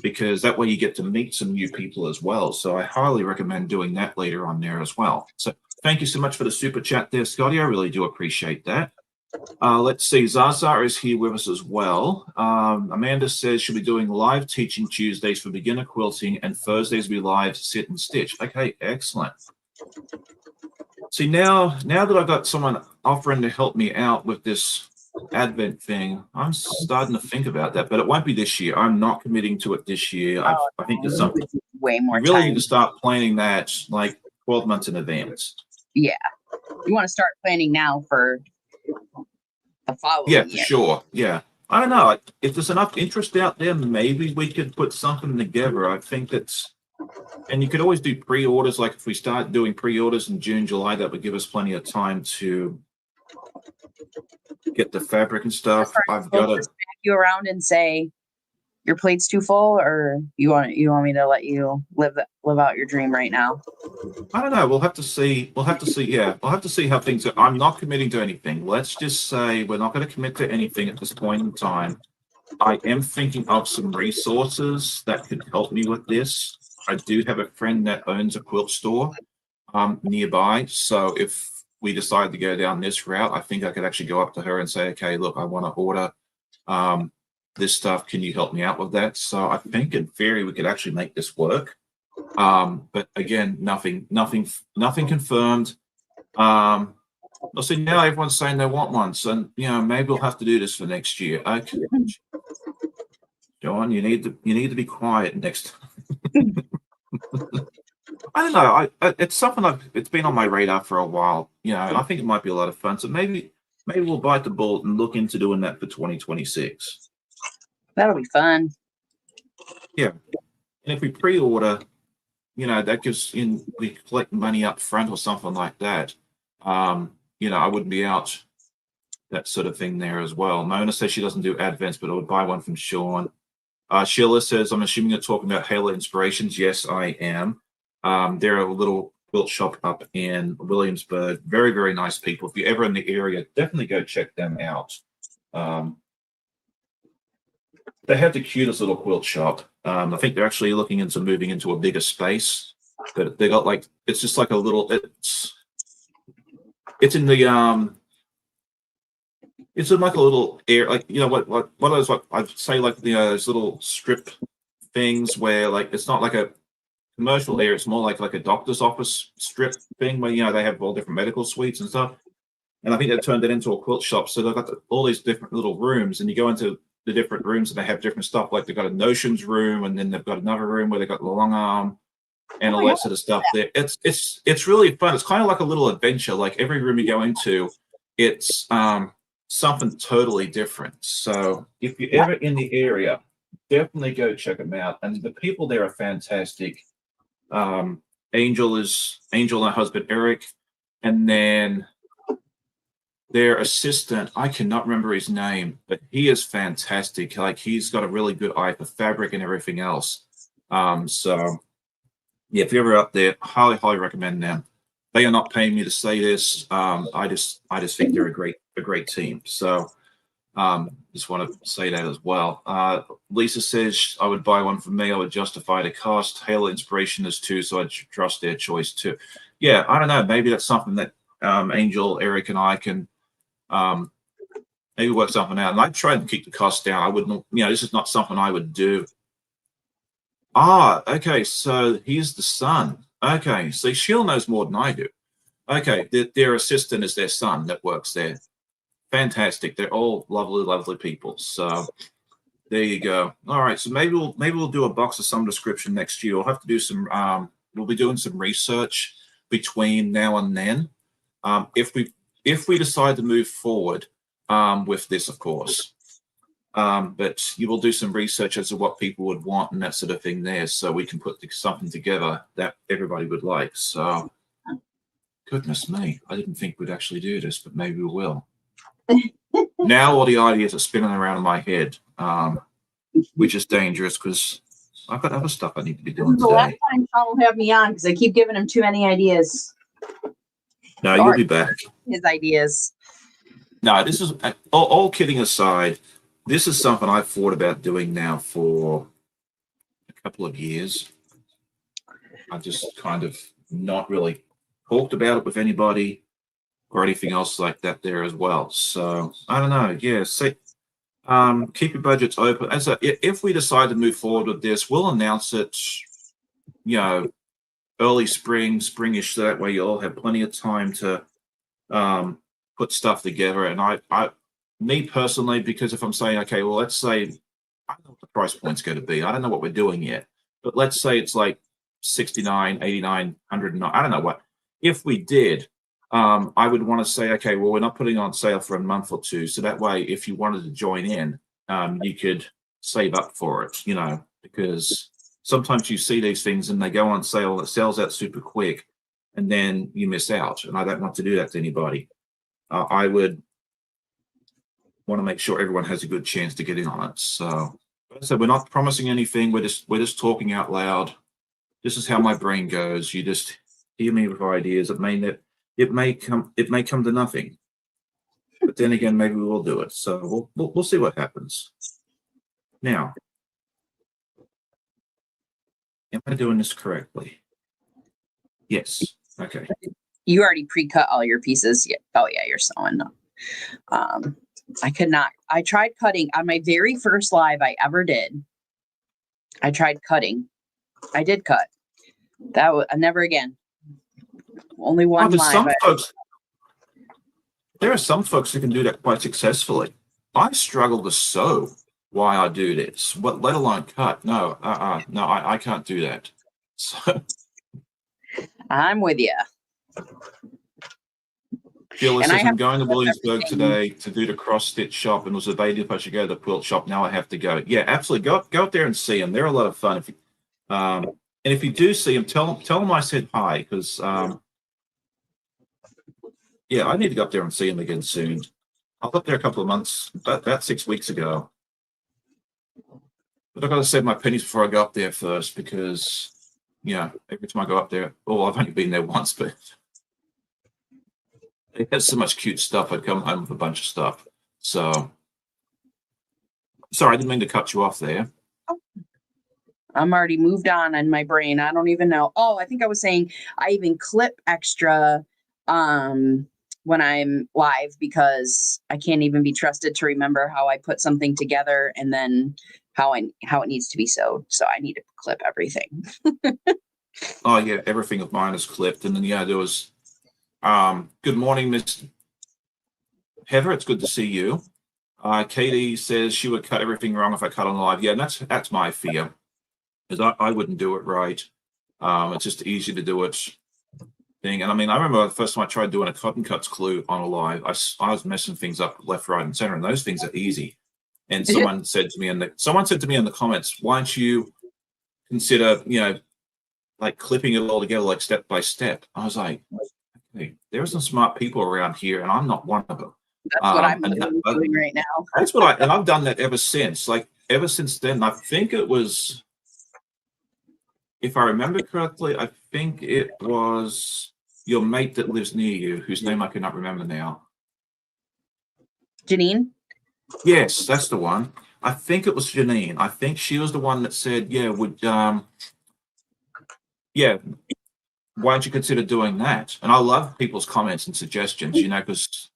S1: because that way you get to meet some new people as well. So I highly recommend doing that later on there as well. So thank you so much for the super chat there, Scotty. I really do appreciate that. Let's see. Zaza is here with us as well. Amanda says she'll be doing live teaching Tuesdays for beginner quilting, and Thursdays will be live sit and stitch. Okay, excellent. See, now that I've got someone offering to help me out with this Advent thing, I'm starting to think about that, but it won't be this year. I'm not committing to it this year. I think there's something
S2: way more.
S1: You really need to start planning that like 12 months in advance.
S2: Yeah, you want to start planning now for the following year.
S1: For sure. Yeah, I don't know if there's enough interest out there. Maybe we could put something together. I think that's And you could always do pre-orders. Like if we start doing pre-orders in June, July, that would give us plenty of time to get the fabric and stuff. I've got
S2: We'll
S1: to.
S2: just back you around and say your plate's too full, or you want me to let you live out your dream right now?
S1: I don't know. We'll have to see. We'll have to see. Yeah, we'll have to see how things are. I'm not committing to anything. Let's just say we're not going to commit to anything at this point in time. I am thinking of some resources that could help me with this. I do have a friend that owns a quilt store nearby. So if we decide to go down this route, I think I could actually go up to her and say, okay, look, I want to order this stuff. Can you help me out with that? So I think in theory, we could actually make this work. But again, nothing confirmed. Well, see, now everyone's saying they want one. So, maybe we'll have to do this for next year. Okay. John, you need to be quiet next time. I don't know. It's something it's been on my radar for a while. I think it might be a lot of fun. So maybe we'll bite the bullet and look into doing that for 2026.
S2: That'll be fun.
S1: Yeah. And if we pre-order, that gives we collect money up front or something like that. I wouldn't be out that sort of thing there as well. Mona says she doesn't do advents, but I would buy one from Sean. Sheila says, I'm assuming you're talking about Halo Inspirations. Yes, I am. They're a little quilt shop up in Williamsburg. Very, very nice people. If you're ever in the area, definitely go check them out. They have the cutest little quilt shop. I think they're actually looking into moving into a bigger space. But they got it's just like a little. It's in the It's in like a little air, like what one of those, what I'd say, like those little strip things where it's not like a commercial area, it's more like a doctor's office strip thing where they have all different medical suites and stuff. And I think they've turned it into a quilt shop, so they've got all these different little rooms, and you go into the different rooms and they have different stuff. Like they've got a notions room, and then they've got another room where they've got the long arm and all that sort of stuff there. It's really fun. It's kind of like a little adventure. Like every room you go into, it's something totally different. So if you're ever in the area, definitely go check them out. And the people there are fantastic. Angel and her husband Eric, and then their assistant, I cannot remember his name, but he is fantastic. Like he's got a really good eye for fabric and everything else. So yeah, if you're ever up there, highly recommend them. They are not paying me to say this. I just think they're a great team. So just want to say that as well. Lisa says I would buy one for me. I would justify the cost. Halo Inspiration is too, so I trust their choice too. Yeah, I don't know. Maybe that's something that Angel, Eric, and I can maybe work something out. And I try and keep the cost down. I wouldn't. This is not something I would do. Okay. So he's the son. Okay, so Sheila knows more than I do. Okay, their assistant is their son that works there. Fantastic. They're all lovely people. So there you go. All right, so maybe we'll do a box of some description next year. We'll have to do some. We'll be doing some research between now and then. If we decide to move forward with this, of course. But you will do some research as to what people would want and that sort of thing there, so we can put something together that everybody would like. So, goodness me, I didn't think we'd actually do this, but maybe we will. Now all the ideas are spinning around in my head, which is dangerous because I've got other stuff I need to be doing
S2: today. The last time Sean will have me on because I keep giving him too many ideas.
S1: No, you'll be back.
S2: His ideas.
S1: No, this is all kidding aside. This is something I've thought about doing now for a couple of years. I've just kind of not really talked about it with anybody or anything else like that there as well. So I don't know. Yeah, see, keep your budgets open. As if we decide to move forward with this, we'll announce it, early springish, so that way you'll have plenty of time to put stuff together. And me personally, because if I'm saying, okay, well, let's say, I don't know what the price point's going to be. I don't know what we're doing yet, but let's say it's like 69, 89, 100, I don't know what. If we did, I would want to say, okay, well, we're not putting on sale for a month or two. So that way, if you wanted to join in, you could save up for it, because sometimes you see these things and they go on sale, it sells out super quick, and then you miss out. And I don't want to do that to anybody. I would want to make sure everyone has a good chance to get in on it. So we're not promising anything. We're just talking out loud. This is how my brain goes. You just hear me with ideas. It may come to nothing, but then again, maybe we will do it. So we'll see what happens. Now, am I doing this correctly? Yes. Okay.
S2: You already pre-cut all your pieces. Yeah. Oh yeah, you're sewing. I could not. I tried cutting on my very first live I ever did. I tried cutting. I did cut. That was never again. Only one live.
S1: There are some folks who can do that quite successfully. I struggle to sew while I do this, but let alone cut. No, no, I can't do that. So
S2: I'm with you.
S1: Sheila says, I'm going to Williamsburg today to do the cross-stitch shop and was debating if I should go to the quilt shop. Now I have to go. Yeah, absolutely. Go up there and see them. They're a lot of fun. And if you do see them, tell them I said hi, because yeah, I need to go up there and see them again soon. I was up there a couple of months, about 6 weeks ago. But I've got to save my pennies before I go up there first, because, you know, every time I go up there, I've only been there once, but it has so much cute stuff. I'd come home with a bunch of stuff. So, sorry, I didn't mean to cut you off there.
S2: I'm already moved on in my brain. I don't even know. Oh, I think I was saying I even clip extra when I'm live, because I can't even be trusted to remember how I put something together and then how it needs to be sewed. So I need to clip everything.
S1: Oh yeah, everything of mine is clipped. And then yeah, there was good morning, Miss Heather. It's good to see you. Katie says she would cut everything wrong if I cut on live. Yeah, and that's my fear, because I wouldn't do it right. It's just easy to do it thing. And I mean, I remember the first time I tried doing a cotton cuts clue on a live, I was messing things up left, right, and center, and those things are easy. And someone said to me in the comments, why don't you consider, you know, like clipping it all together, like step by step? I was like, hey, there are some smart people around here, and I'm not one of them.
S2: That's what I'm doing right now.
S1: That's what and I've done that ever since. Like ever since then, I think it was, if I remember correctly, I think it was your mate that lives near you, whose name I cannot remember now.
S2: Janine?
S1: Yes, that's the one. I think it was Janine. I think she was the one that said, yeah, why don't you consider doing that? And I love people's comments and suggestions, you know, because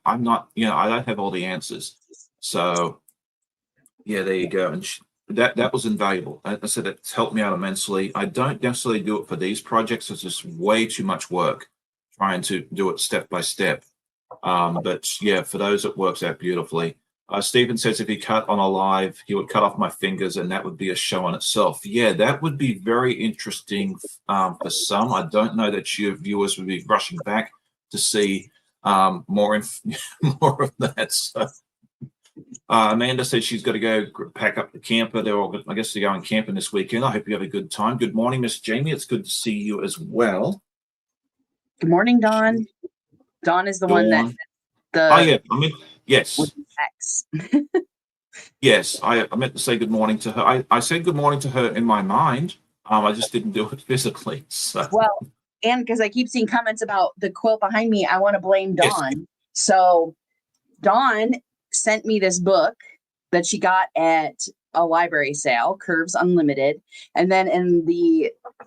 S1: I'm not, you know, I don't have all the answers. So yeah, there you go. And that was invaluable. I said it's helped me out immensely. I don't necessarily do it for these projects. It's just way too much work trying to do it step by step. But yeah, for those, it works out beautifully. Stephen says if he cut on a live, he would cut off my fingers, and that would be a show on itself. Yeah, that would be very interesting for some. I don't know that your viewers would be rushing back to see more of that. So, Amanda says she's got to go pack up the camper. I guess they're going camping this weekend. I hope you have a good time. Good morning, Miss Jamie. It's good to see you as well.
S2: Good morning, Dawn. Dawn is the one that
S1: yes.
S2: X.
S1: Yes, I meant to say good morning to her. I said good morning to her in my mind. I just didn't do it physically. So.
S2: Well, and because I keep seeing comments about the quilt behind me, I want to blame Dawn. Yes. So Dawn sent me this book that she got at a library sale, Curves Unlimited. And then in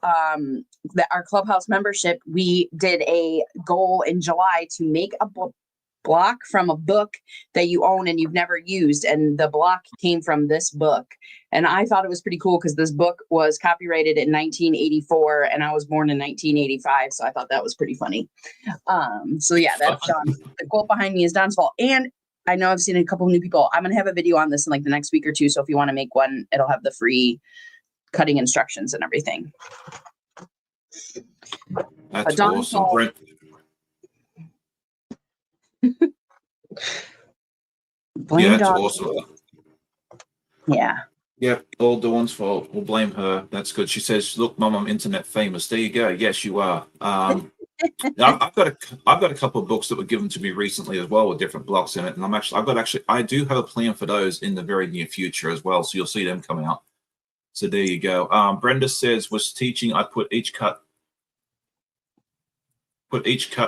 S2: our Clubhouse membership, we did a goal in July to make a block from a book that you own and you've never used. And the block came from this book. And I thought it was pretty cool because this book was copyrighted in 1984 and I was born in 1985. So I thought that was pretty funny. So yeah, that's Dawn. The quote behind me is Dawn's fault. And I know I've seen a couple of new people. I'm going to have a video on this in like the next week or two. So if you want to make one, it'll have the free cutting instructions and everything.
S1: That's awesome.
S2: Blame
S1: that's
S2: Dawn.
S1: awesome.
S2: Yeah.
S1: Yep, all Dawn's fault. We'll blame her. That's good. She says, "Look, Mum, I'm internet famous." There you go. Yes, you are. I've got a couple of books that were given to me recently as well with different blocks in it, and I do have a plan for those in the very near future as well. So you'll see them come out. So there you go. Brenda says, "Was teaching. I put each cut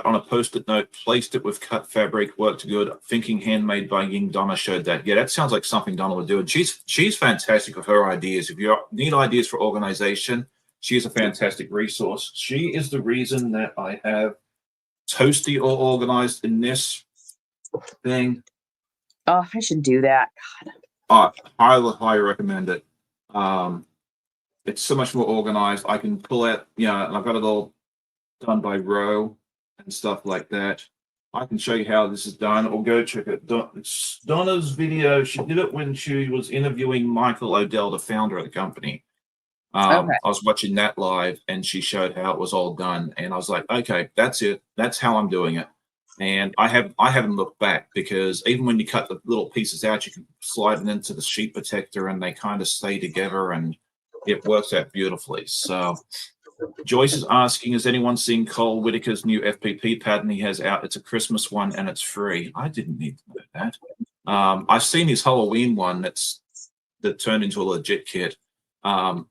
S1: on a post-it note, placed it with cut fabric, worked good. Thinking handmade by Ying Donna showed that." Yeah, that sounds like something Donna would do. And she's fantastic with her ideas. If you need ideas for organization, she is a fantastic resource. She is the reason that I have Toasty all organized in this thing.
S2: Oh, I should do that.
S1: I highly recommend it. It's so much more organized. I can pull out, and I've got it all done by row and stuff like that. I can show you how this is done, or go check it. It's Donna's video. She did it when she was interviewing Michael Odell, the founder of the company.
S2: Okay.
S1: I was watching that live, and she showed how it was all done, and I was like, okay, that's it. That's how I'm doing it. And I haven't looked back, because even when you cut the little pieces out, you can slide it into the sheet protector, and they kind of stay together, and it works out beautifully. So Joyce is asking, has anyone seen Cole Whitaker's new FPP pattern he has out? It's a Christmas one and it's free. I didn't need to know that. I've seen his Halloween one that turned into a legit kit. And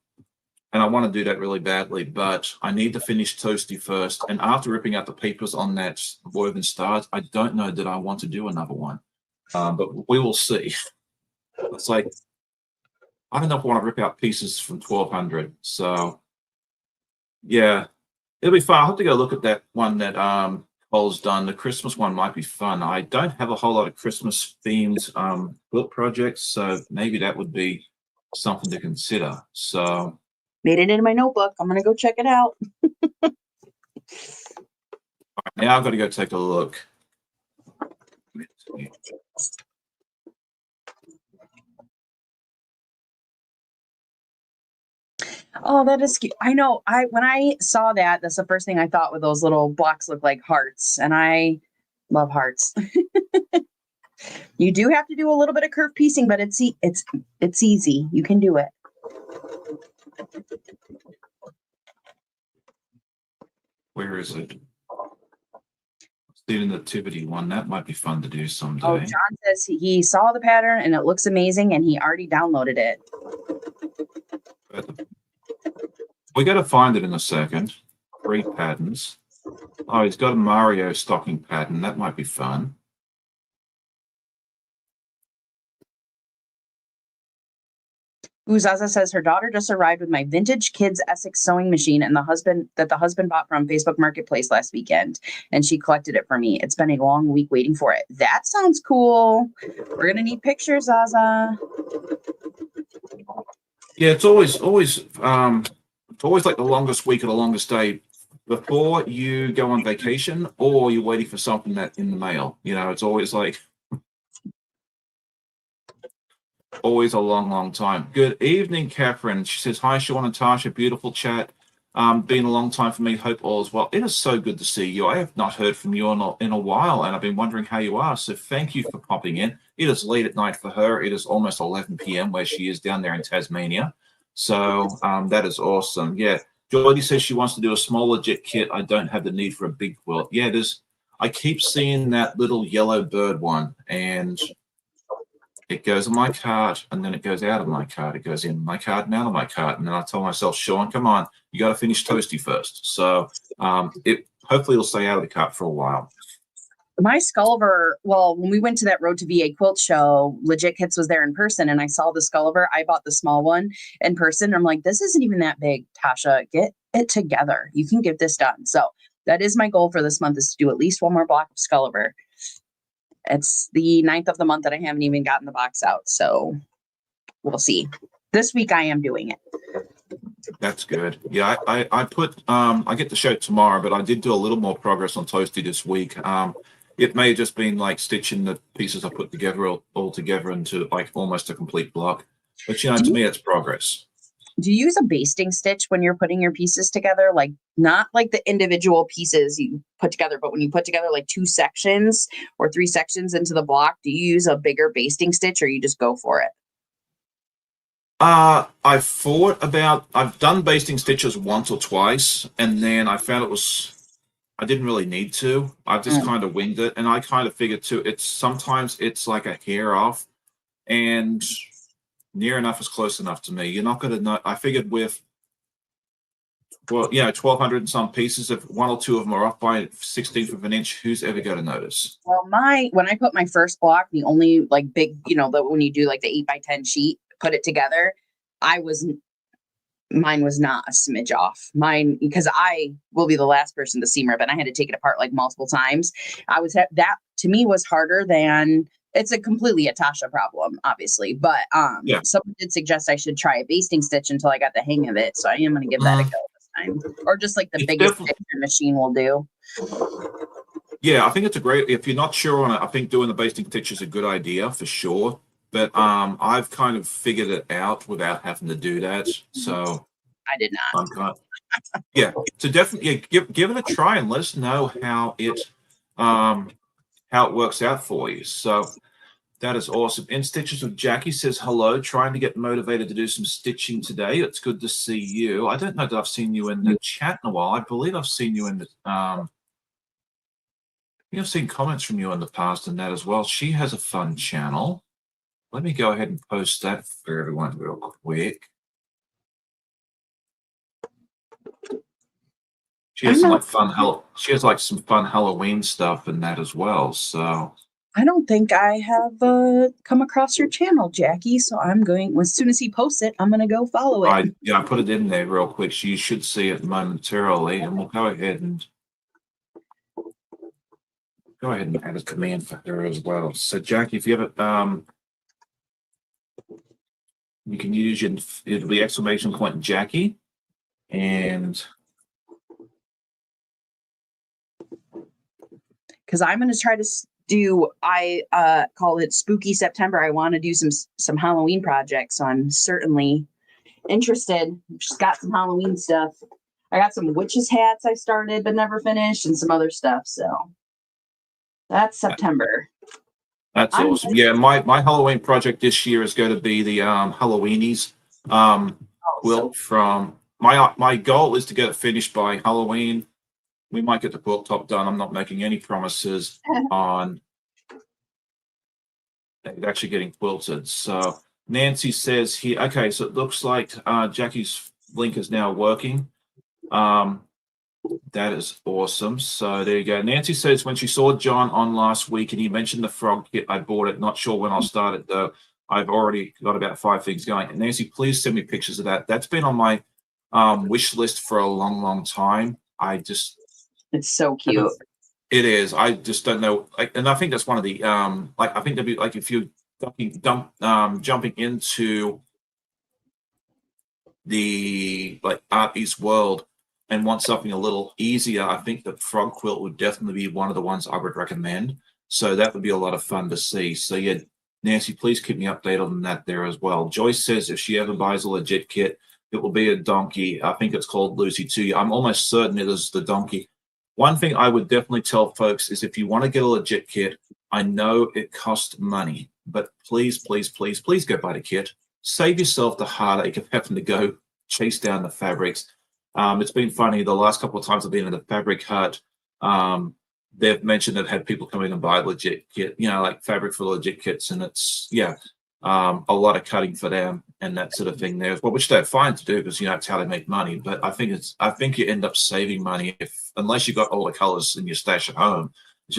S1: I want to do that really badly, but I need to finish Toasty first. And after ripping out the papers on that Woven Stars, I don't know that I want to do another one. But we will see. It's like, I don't know if I want to rip out pieces from 1200. So yeah, it'll be fun. I'll have to go look at that one that Cole's done. The Christmas one might be fun. I don't have a whole lot of Christmas themed quilt projects, so maybe that would be something to consider. So
S2: Made it in my notebook. I'm going to go check it out.
S1: now I've got to go take a look.
S2: Oh, that is cute. I know. When I saw that, that's the first thing I thought, with those little blocks look like hearts, and I love hearts. You do have to do a little bit of curve piecing, but it's easy. You can do it.
S1: Where is it? The nativity one. That might be fun to do someday.
S2: Oh, John says he saw the pattern and it looks amazing, and he already downloaded it.
S1: We got to find it in a second. 3 patterns. Oh, he's got a Mario stocking pattern. That might be fun.
S2: Uzaza says her daughter just arrived with my vintage kids Essex sewing machine and the husband bought from Facebook Marketplace last weekend, and she collected it for me. It's been a long week waiting for it. That sounds cool. We're gonna need pictures, Zaza.
S1: Yeah, it's always like the longest week or the longest day before you go on vacation, or you're waiting for something that in the mail. It's always like always a long time. Good evening, Catherine. She says, hi, Sean and Tasha. Beautiful chat. Been a long time for me. Hope all is well. It is so good to see you. I have not heard from you in a while, and I've been wondering how you are. So thank you for popping in. It is late at night for her. It is almost 11 p.m. where she is down there in Tasmania. So that is awesome. Yeah. Jordy says she wants to do a small legit kit. I don't have the need for a big quilt. Yeah, I keep seeing that little yellow bird one, and it goes in my cart, and then it goes out of my cart. It goes in my cart and out of my cart. And then I tell myself, Sean, come on, you got to finish Toasty first. So hopefully it'll stay out of the cart for a while.
S2: My Sculliver, well, when we went to that Road to VA quilt show, Legit Kits was there in person, and I saw the Sculliver. I bought the small one in person. I'm like, this isn't even that big, Tasha. Get it together. You can get this done. So that is my goal for this month, is to do at least one more block of Sculliver. It's the 9th of the month that I haven't even gotten the box out. So we'll see. This week I am doing it.
S1: That's good. Yeah, I get the show tomorrow, but I did do a little more progress on Toasty this week. It may have just been like stitching the pieces I put together all together into like almost a complete block. But to me, it's progress.
S2: Do you use a basting stitch when you're putting your pieces together? Like, not like the individual pieces you put together, but when you put together like 2 sections or 3 sections into the block, do you use a bigger basting stitch, or you just go for it?
S1: I thought about, I've done basting stitches once or twice, and then I found I didn't really need to. I just
S2: Mm.
S1: kind of winged it, and I kind of figured too, sometimes it's like a hair off, and near enough is close enough to me. You're not going to know. I figured with, well, 1,200 and some pieces, if one or two of them are off by 1/16 of an inch, who's ever going to notice?
S2: Well, when I put my first block, the only like big, when you do like the 8x10 sheet, put it together, I was mine was not a smidge off. Mine, because I will be the last person to seam rip, and I had to take it apart like multiple times. That to me was harder than it's a completely a Tasha problem, obviously. But
S1: Yeah.
S2: someone did suggest I should try a basting stitch until I got the hang of it. So I am going to give that a go this time, or just like the
S1: It's
S2: biggest
S1: definitely,
S2: stitch your machine will do.
S1: yeah, I think it's a great, if you're not sure on it, I think doing the basting stitch is a good idea for sure. But I've kind of figured it out without having to do that. So
S2: I did
S1: I'm
S2: not.
S1: kind yeah. So definitely, yeah, give it a try and let us know how it works out for you. So that is awesome. In Stitches with Jackie says hello, trying to get motivated to do some stitching today. It's good to see you. I don't know that I've seen you in the chat in a while. I believe I've seen you in the I've seen comments from you in the past and that as well. She has a fun channel. Let me go ahead and post that for everyone real quick. She has she has like some fun Halloween stuff and that as well. So
S2: I don't think I have come across your channel, Jackie. So I'm going, as soon as he posts it, I'm going to go follow it.
S1: I put it in there real quick. So you should see it momentarily, and we'll go ahead and add a command for her as well. So Jackie, if you have it, you can use it'll be exclamation point Jackie, and
S2: because I'm going to try to I call it Spooky September. I want to do some Halloween projects, so I'm certainly interested. Just got some Halloween stuff. I got some witches hats I started but never finished, and some other stuff. So that's September.
S1: That's awesome. Yeah, my Halloween project this year is going to be the Halloweenies quilt from my goal is to get it finished by Halloween. We might get the quilt top done. I'm not making any promises on actually getting quilted. So Nancy says here, okay, so it looks like Jackie's link is now working. That is awesome. So there you go. Nancy says when she saw John on last week and he mentioned the frog kit, I bought it. Not sure when I'll start it though. I've already got about 5 things going. And Nancy, please send me pictures of that. That's been on my wish list for a long, long time.
S2: It's so cute.
S1: It is. I just don't know. And I think that's one of the I think there'd be like if you jumping into the like Art East world and want something a little easier, I think the frog quilt would definitely be one of the ones I would recommend. So that would be a lot of fun to see. So yeah, Nancy, please keep me updated on that there as well. Joyce says if she ever buys a legit kit, it will be a donkey. I think it's called Lucy too. I'm almost certain it is the donkey. One thing I would definitely tell folks is if you want to get a legit kit, I know it costs money, but please, please, please, please go buy the kit. Save yourself the heartache of having to go chase down the fabrics. It's been funny the last couple of times I've been in the fabric hut. They've mentioned they've had people come in and buy legit kit, like fabric for legit kits, and it's a lot of cutting for them and that sort of thing there, which they're fine to do because that's how they make money. But I think you end up saving money unless you've got all the colors in your stash at home. It's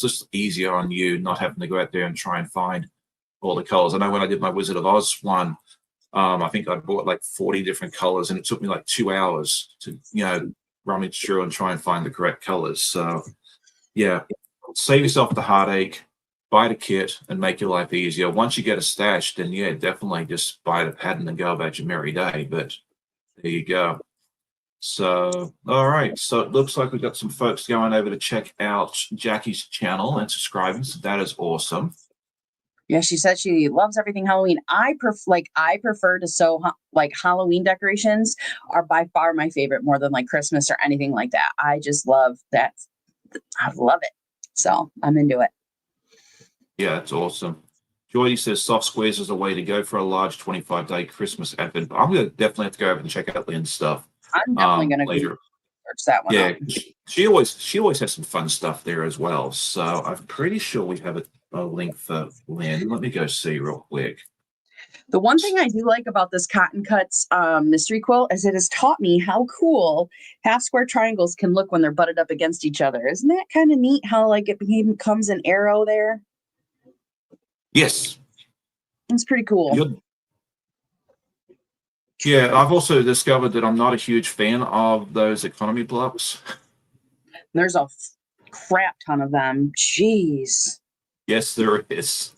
S1: just easier on you not having to go out there and try and find all the colors. I know when I did my Wizard of Oz one, I think I bought like 40 different colors, and it took me like 2 hours to rummage through and try and find the correct colors. So yeah, save yourself the heartache, buy the kit, and make your life easier. Once you get a stash, then yeah, definitely just buy the pattern and go about your merry day. But there you go. So all right, so it looks like we've got some folks going over to check out Jackie's channel and subscribing. So that is awesome.
S2: Yeah, she said she loves everything Halloween. I prefer to sew like Halloween decorations are by far my favorite, more than like Christmas or anything like that. I just love that. I love it. So I'm into it.
S1: Yeah, it's awesome. Joy says soft squares is a way to go for a large 25-day Christmas advent. I'm going to definitely have to go over and check out Lynn's stuff
S2: I'm definitely going to go
S1: later.
S2: search that one
S1: Yeah,
S2: up.
S1: she always has some fun stuff there as well. So I'm pretty sure we have a link for Lynn. Let me go see real quick.
S2: The one thing I do like about this Cotton Cuts mystery quilt is it has taught me how cool half square triangles can look when they're butted up against each other. Isn't that kind of neat how like it becomes an arrow there?
S1: Yes.
S2: It's pretty cool.
S1: Yeah, I've also discovered that I'm not a huge fan of those economy blocks.
S2: There's a crap ton of them. Jeez.
S1: Yes, there is.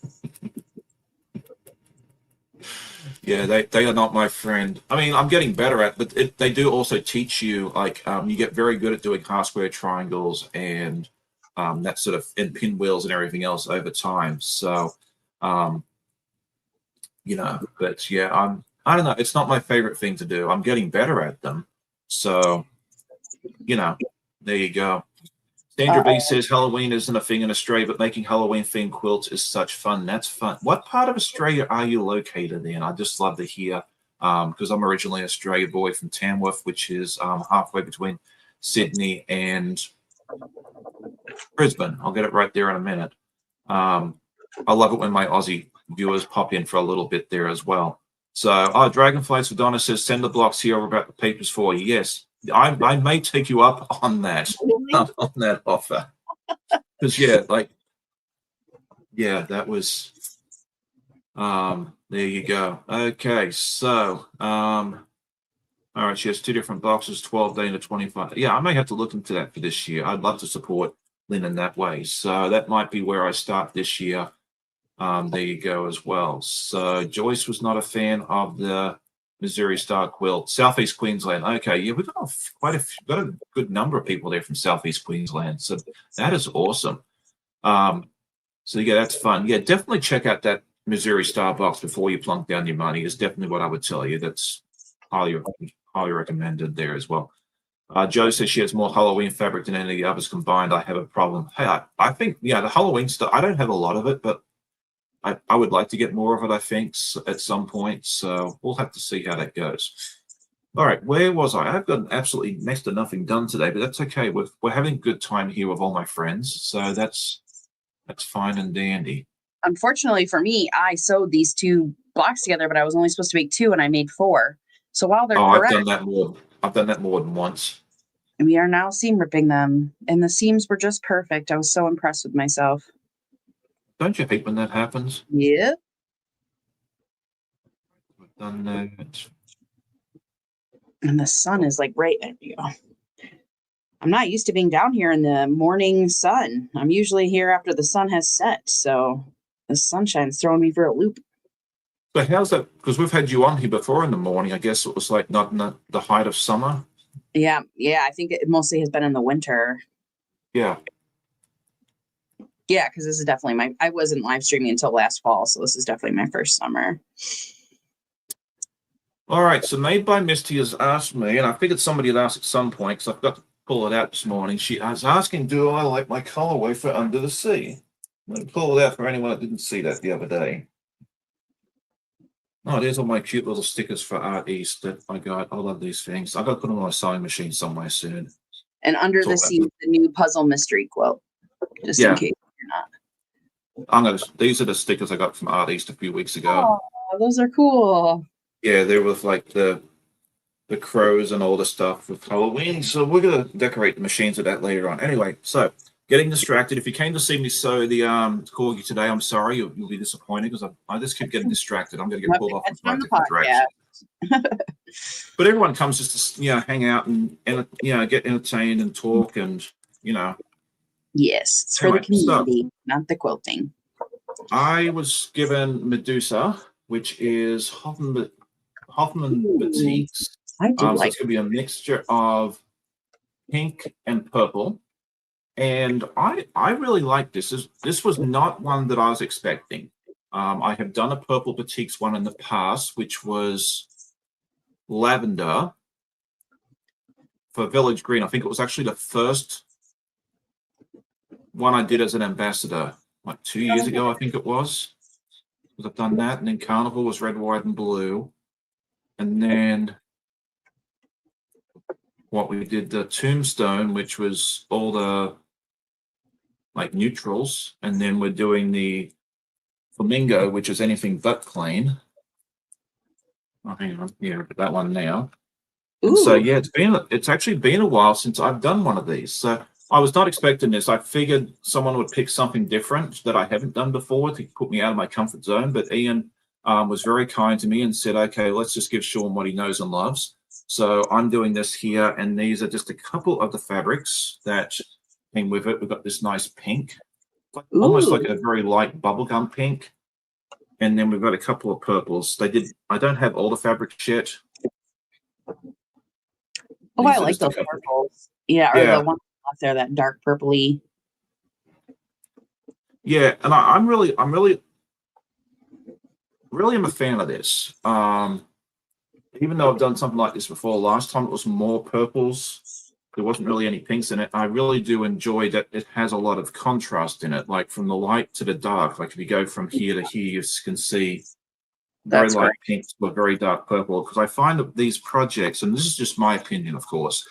S1: Yeah, they are not my friend. I mean, I'm getting better at, but they do also teach you, like, you get very good at doing half square triangles and that sort of, and pinwheels and everything else over time. So, you know, but yeah, I don't know. It's not my favorite thing to do. I'm getting better at them. So, you know, there you go. Sandra B says Halloween isn't a thing in Australia, but making Halloween themed quilts is such fun. That's fun. What part of Australia are you located in? I just love to hear, because I'm originally an Australia boy from Tamworth, which is halfway between Sydney and Brisbane. I'll get it right there in a minute. I love it when my Aussie viewers pop in for a little bit there as well. So, Dragonflies for Donna says, send the blocks here over about the papers for you. Yes, I may take you up on that, on that offer. Because, yeah, like, yeah, that was, there you go. Okay, so, all right, she has 2 different boxes, 12-day to 25. Yeah, I may have to look into that for this year. I'd love to support Lynn in that way. So that might be where I start this year. There you go as well. So Joyce was not a fan of the Missouri Star quilt. Southeast Queensland. Okay, yeah, we've got got a good number of people there from Southeast Queensland. So that is awesome. So yeah, that's fun. Yeah, definitely check out that Missouri Star box before you plunk down your money. Is definitely what I would tell you. That's highly recommended there as well. Joe says she has more Halloween fabric than any of the others combined. I have a problem. Hey, I think, yeah, the Halloween stuff, I don't have a lot of it, but I would like to get more of it, I think, at some point. So we'll have to see how that goes. All right, where was I? I've got absolutely next to nothing done today, but that's okay. We're having a good time here with all my friends, so that's fine and dandy.
S2: Unfortunately for me, I sewed these 2 blocks together, but I was only supposed to make 2 and I made 4. So while they're correct,
S1: I've done that more than once.
S2: We are now seam ripping them, and the seams were just perfect. I was so impressed with myself.
S1: Don't you hate when that happens?
S2: Yeah.
S1: I've done that.
S2: And the sun is like right at you. I'm not used to being down here in the morning sun. I'm usually here after the sun has set. So the sunshine's throwing me for a loop.
S1: So how's that? Because we've had you on here before in the morning. I guess it was like not in the height of summer.
S2: Yeah. I think it mostly has been in the winter.
S1: Yeah.
S2: Yeah, because this is definitely I wasn't live streaming until last fall, so this is definitely my first summer.
S1: All right, so Made by Misty has asked me, and I figured somebody had asked at some point, because I've got to pull it out this morning. She was asking, do I like my colorway for Under the Sea? Let me pull it out for anyone that didn't see that the other day. Oh, there's all my cute little stickers for Art East that I got. I love these things. I've got to put them on my sewing machine somewhere soon.
S2: And Under the Sea, the new puzzle mystery quilt, just in case you're not.
S1: These are the stickers I got from Art East a few weeks ago.
S2: Oh, those are cool.
S1: Yeah, they're with like the crows and all the stuff with Halloween. So we're gonna decorate the machines with that later on. Anyway, so getting distracted. If you came to see me sew the corgi today, I'm sorry, you'll be disappointed because I just keep getting distracted. I'm gonna get pulled off in different directions. But everyone comes just to hang out and get entertained and talk and
S2: Yes, it's for the community, not the quilting.
S1: I was given Medusa, which is Hoffman Batiks.
S2: I do
S1: so it's going to be a mixture of pink and purple. And I really like this. This was not one that I was expecting. I have done a purple batiks one in the past, which was lavender for Village Green. I think it was actually the first one I did as an ambassador, like 2 years ago, I think it was. because I've done that, and then Carnival was red, white, and blue, and then what we did the Tombstone, which was all the like neutrals, and then we're doing the Flamingo, which is anything but clean. Oh, hang on, yeah, that one now. And so yeah, it's actually been a while since I've done one of these. So I was not expecting this. I figured someone would pick something different that I haven't done before to put me out of my comfort zone. But Ian was very kind to me and said, "Okay, let's just give Sean what he knows and loves." So I'm doing this here, and these are just a couple of the fabrics that came with it. We've got this nice pink, almost like a very light bubblegum pink. And then we've got a couple of purples. I don't have all the fabrics yet.
S2: Oh, I like those purples. Yeah, or the one up there, that dark purpley.
S1: Yeah, and I'm really am a fan of this. Even though I've done something like this before, last time it was more purples. There wasn't really any pinks in it. I really do enjoy that it has a lot of contrast in it, like from the light to the dark. Like if you go from here to here, you can see very light pink to a very dark purple. Because I find that these projects, and this is just my opinion, of course,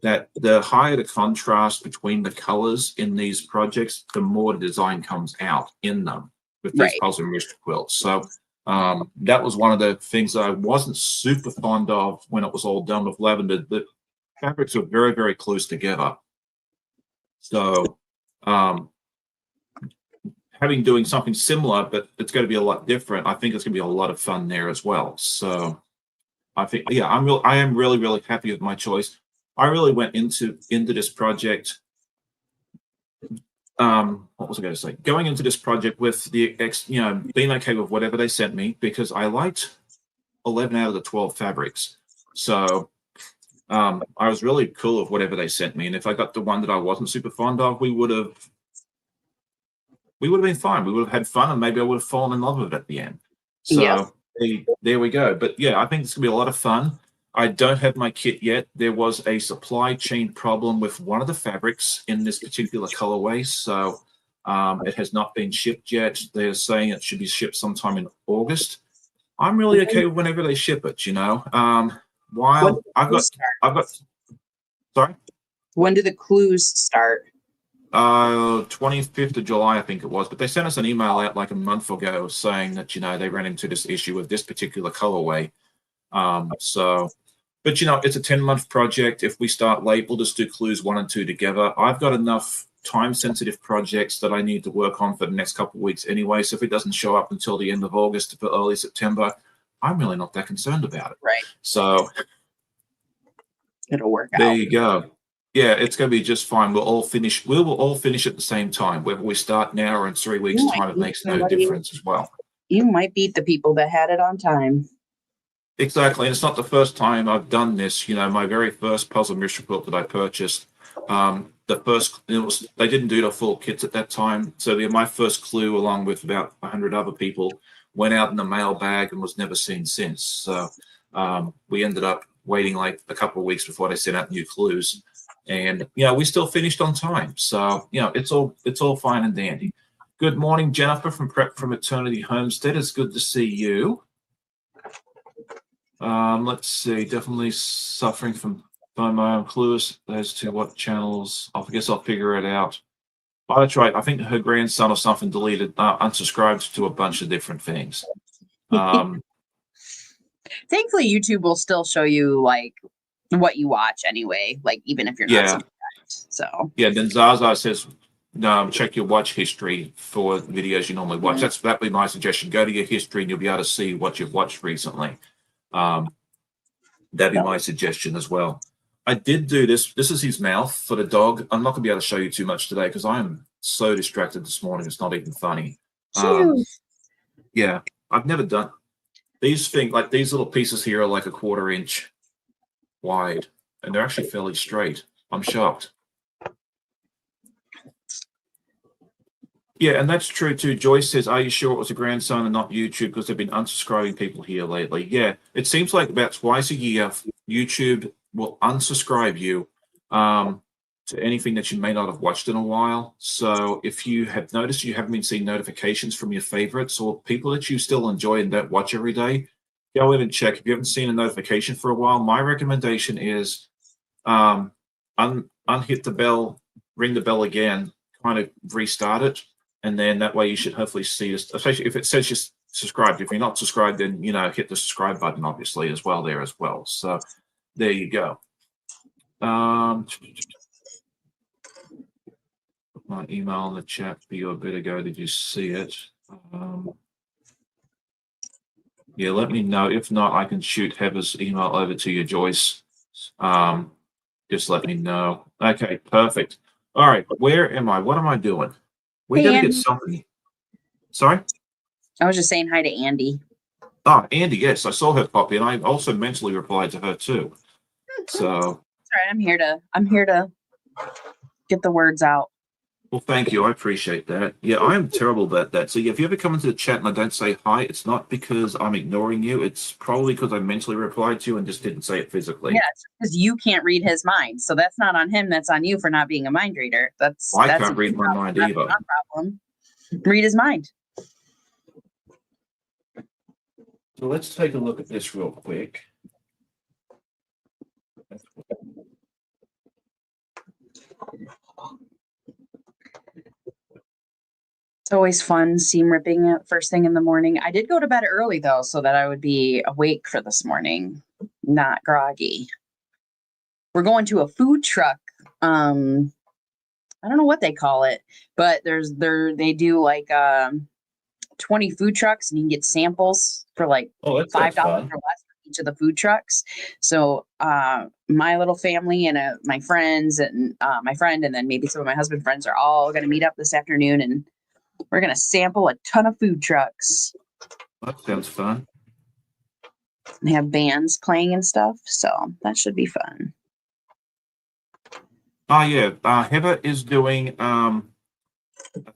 S1: that the higher the contrast between the colors in these projects, the more the design comes out in them with these puzzle mystery quilts. So that was one of the things that I wasn't super fond of when it was all done with lavender. The fabrics are very, very close together. So doing something similar, but it's going to be a lot different. I think it's going to be a lot of fun there as well. So I think, yeah, I am really, really happy with my choice. I really went into this project. What was I going to say? Going into this project with the being okay with whatever they sent me, because I liked 11 out of the 12 fabrics. So I was really cool with whatever they sent me. And if I got the one that I wasn't super fond of, we would have been fine. We would have had fun, and maybe I would have fallen in love with it at the end. So there we go. But yeah, I think it's gonna be a lot of fun. I don't have my kit yet. There was a supply chain problem with one of the fabrics in this particular colorway, so it has not been shipped yet. They're saying it should be shipped sometime in August. I'm really okay with whenever they ship it, you know. While I've got sorry?
S2: When do the clues start?
S1: 25th of July, I think it was, but they sent us an email out like a month ago saying that, you know, they ran into this issue with this particular colorway. But you know, it's a 10-month project. If we start late, we'll just do clues 1 and 2 together. I've got enough time-sensitive projects that I need to work on for the next couple of weeks anyway. So if it doesn't show up until the end of August to early September, I'm really not that concerned about it.
S2: Right.
S1: So
S2: it'll work out.
S1: There you go. Yeah, it's going to be just fine. We will all finish at the same time. Whether we start now or in 3 weeks' time, it makes no difference as well.
S2: You might beat the people that had it on time.
S1: Exactly, and it's not the first time I've done this. You know, my very first puzzle mystery quilt that I purchased, they didn't do the full kits at that time. So my first clue, along with about 100 other people, went out in the mail bag and was never seen since. So we ended up waiting like a couple of weeks before they sent out new clues. And we still finished on time. So it's all fine and dandy. Good morning, Jennifer from Prep from Eternity Homestead. It's good to see you. Let's see. Definitely suffering from FOMO. Clueless as to what channels. I guess I'll figure it out. Oh, that's right. I think her grandson or something deleted, unsubscribed to a bunch of different things.
S2: Thankfully, YouTube will still show you like what you watch anyway, like even if you're not subscribed. So
S1: then Zaza says, check your watch history for videos you normally watch. That'd be my suggestion. Go to your history and you'll be able to see what you've watched recently. That'd be my suggestion as well. I did do this. This is his mouth for the dog. I'm not gonna be able to show you too much today because I am so distracted this morning. It's not even funny. Yeah, I've never done these things. Like these little pieces here are like a 1/4 inch wide, and they're actually fairly straight. I'm shocked. Yeah, and that's true too. Joyce says, are you sure it was a grandson and not YouTube? Because they've been unsubscribing people here lately. Yeah, it seems like about twice a year, YouTube will unsubscribe you to anything that you may not have watched in a while. So if you have noticed you haven't been seeing notifications from your favorites or people that you still enjoy and don't watch every day, go in and check. If you haven't seen a notification for a while, my recommendation is unhit the bell, ring the bell again, kind of restart it, and then that way you should hopefully see this, especially if it says you're subscribed. If you're not subscribed, then hit the subscribe button obviously as well there as well. So there you go. My email in the chat for you a bit ago. Did you see it? Yeah, let me know. If not, I can shoot Heather's email over to you, Joyce. Just let me know. Okay, perfect. All right, where am I? What am I doing? We got to get something. Sorry?
S2: I was just saying hi to Andy.
S1: Oh, Andy, yes, I saw her pop in. I also mentally replied to her too. So.
S2: That's all right. I'm here to get the words out.
S1: Well, thank you. I appreciate that. Yeah, I am terrible about that. So if you ever come into the chat and I don't say hi, it's not because I'm ignoring you. It's probably because I mentally replied to you and just didn't say it physically.
S2: Yeah, it's because you can't read his mind. So that's not on him. That's on you for not being a mind reader.
S1: I can't read my mind either.
S2: Not a problem. Read his mind.
S1: So let's take a look at this real quick.
S2: It's always fun seam ripping it first thing in the morning. I did go to bed early though, so that I would be awake for this morning, not groggy. We're going to a food truck. I don't know what they call it, but they do like 20 food trucks and you can get samples for like $5 or less for each of the food trucks. So my little family and my friends and my friend and then maybe some of my husband's friends are all going to meet up this afternoon and we're going to sample a ton of food trucks.
S1: That sounds fun.
S2: They have bands playing and stuff, so that should be fun.
S1: Oh, yeah. Heather is doing a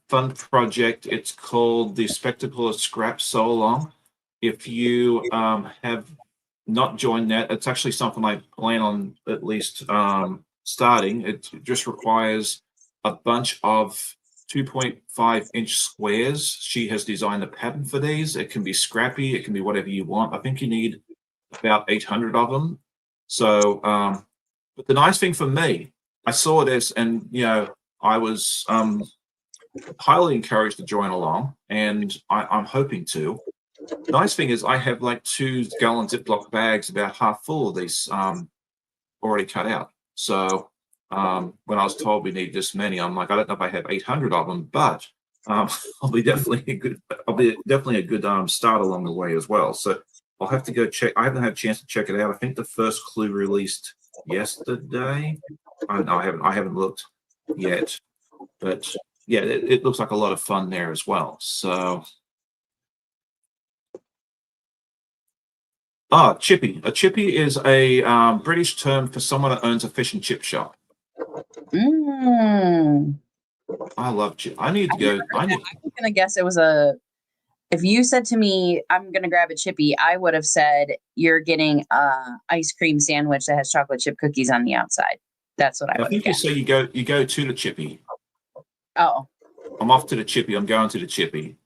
S1: fun project. It's called the Spectacle of Scrap Sew Along. If you have not joined that, it's actually something I plan on at least starting. It just requires a bunch of 2.5-inch squares. She has designed a pattern for these. It can be scrappy. It can be whatever you want. I think you need about 800 of them. So, but the nice thing for me, I saw this and, I was highly encouraged to join along and I'm hoping to. The nice thing is I have like 2-gallon Ziploc bags about half full of these already cut out. So when I was told we need this many, I'm like, I don't know if I have 800 of them, but I'll be definitely a good start along the way as well. So I'll have to go check. I haven't had a chance to check it out. I think the first clue released yesterday. I haven't looked yet, but yeah, it looks like a lot of fun there as well. So. Chippy. A chippy is a British term for someone that owns a fish and chip shop. I love chip. I need to go. I'm
S2: gonna guess it was if you said to me, I'm gonna grab a chippy, I would have said you're getting a ice cream sandwich that has chocolate chip cookies on the outside. That's what I would
S1: think. You say you go to the chippy.
S2: Oh.
S1: I'm off to the chippy. I'm going to the chippy.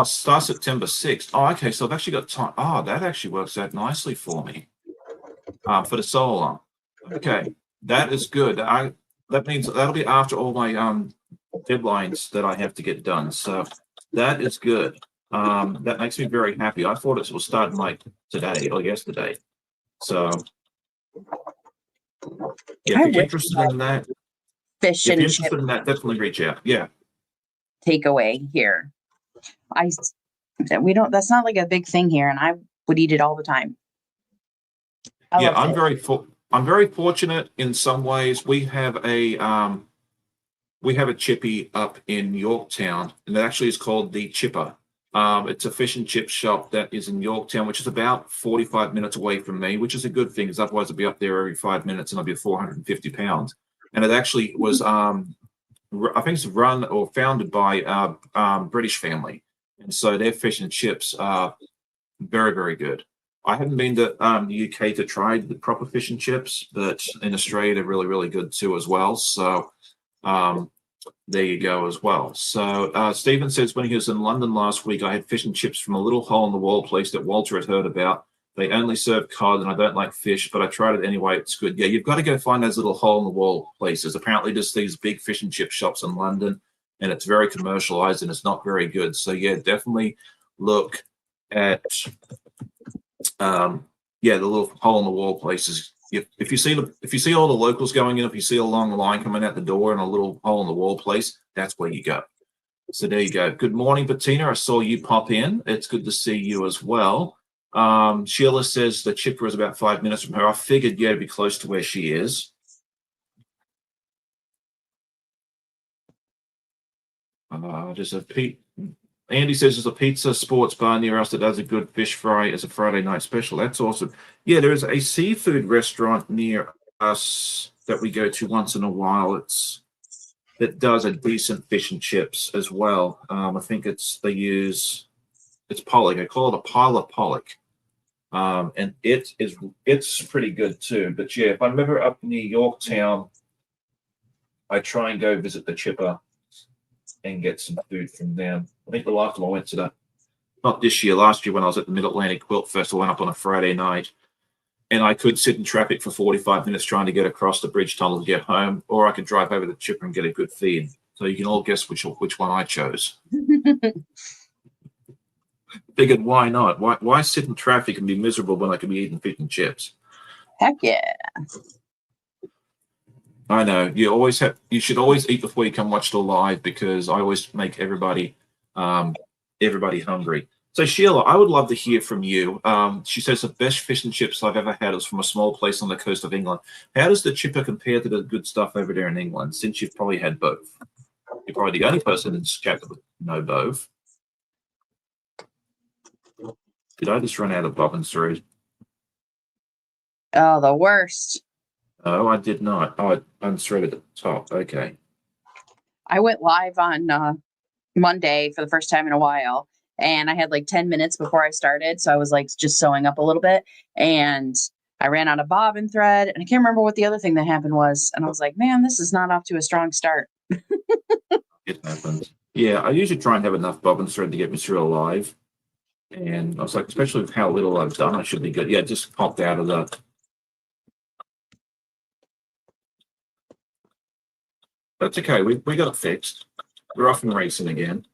S1: Start September 6th. Oh, okay. So I've actually got time. Oh, that actually works out nicely for me. For the sew along. Okay, that is good. That means that'll be after all my deadlines that I have to get done. So that is good. That makes me very happy. I thought it was starting like today or yesterday. So yeah, if you're interested in that, definitely reach out. Yeah.
S2: Takeaway here. That's not like a big thing here, and I would eat it all the time.
S1: I'm very fortunate in some ways. We have a chippy up in Yorktown, and it actually is called the Chipper. It's a fish and chip shop that is in Yorktown, which is about 45 minutes away from me, which is a good thing, because otherwise I'd be up there every 5 minutes and I'd be 450 pounds. And it actually was, I think it's run or founded by a British family. And so their fish and chips are very, very good. I haven't been to the UK to try the proper fish and chips, but in Australia they're really, really good too as well. So there you go as well. So Stephen says when he was in London last week, I had fish and chips from a little hole in the wall place that Walter had heard about. They only serve cod, and I don't like fish, but I tried it anyway. It's good. Yeah, you've got to go find those little hole in the wall places. Apparently, there's these big fish and chip shops in London, and it's very commercialized and it's not very good. So yeah, definitely look at the little hole in the wall places. If you see all the locals going in, if you see a long line coming out the door and a little hole in the wall place, that's where you go. So there you go. Good morning, Bettina. I saw you pop in. It's good to see you as well. Sheila says the chipper is about 5 minutes from her. I figured, yeah, to be close to where she is. There's a Andy says there's a pizza sports bar near us that does a good fish fry as a Friday night special. That's awesome. Yeah, there is a seafood restaurant near us that we go to once in a while. It does a decent fish and chips as well. I think it's pollock. I call it a pile of pollock. And it's pretty good too. But yeah, if I'm ever up near Yorktown, I try and go visit the chipper and get some food from them. I think the last time I went to that, not this year, last year when I was at the Mid-Atlantic Quilt Festival, I went up on a Friday night, and I could sit in traffic for 45 minutes trying to get across the bridge tunnel to get home, or I could drive over to the chipper and get a good feed. So you can all guess which one I chose. Figured, why not? Why sit in traffic and be miserable when I could be eating fish and chips?
S2: Heck yeah.
S1: I know. You should always eat before you come watch the live, because I always make everybody hungry. So Sheila, I would love to hear from you. She says the best fish and chips I've ever had was from a small place on the coast of England. How does the chipper compare to the good stuff over there in England, since you've probably had both? You're probably the only person in this chat that would know both. Did I just run out of bobbins through?
S2: Oh, the worst.
S1: Oh, I did not. Oh, I unthreaded at the top. Okay.
S2: I went live on Monday for the first time in a while, and I had like 10 minutes before I started. So I was like just sewing up a little bit, and I ran out of bobbin thread, and I can't remember what the other thing that happened was. And I was like, man, this is not off to a strong start.
S1: It happens. Yeah, I usually try and have enough bobbin thread to get me through a live. And I was like, especially with how little I've done, I should be good. Yeah, it just popped out of the. That's okay. We got it fixed. We're off and racing again.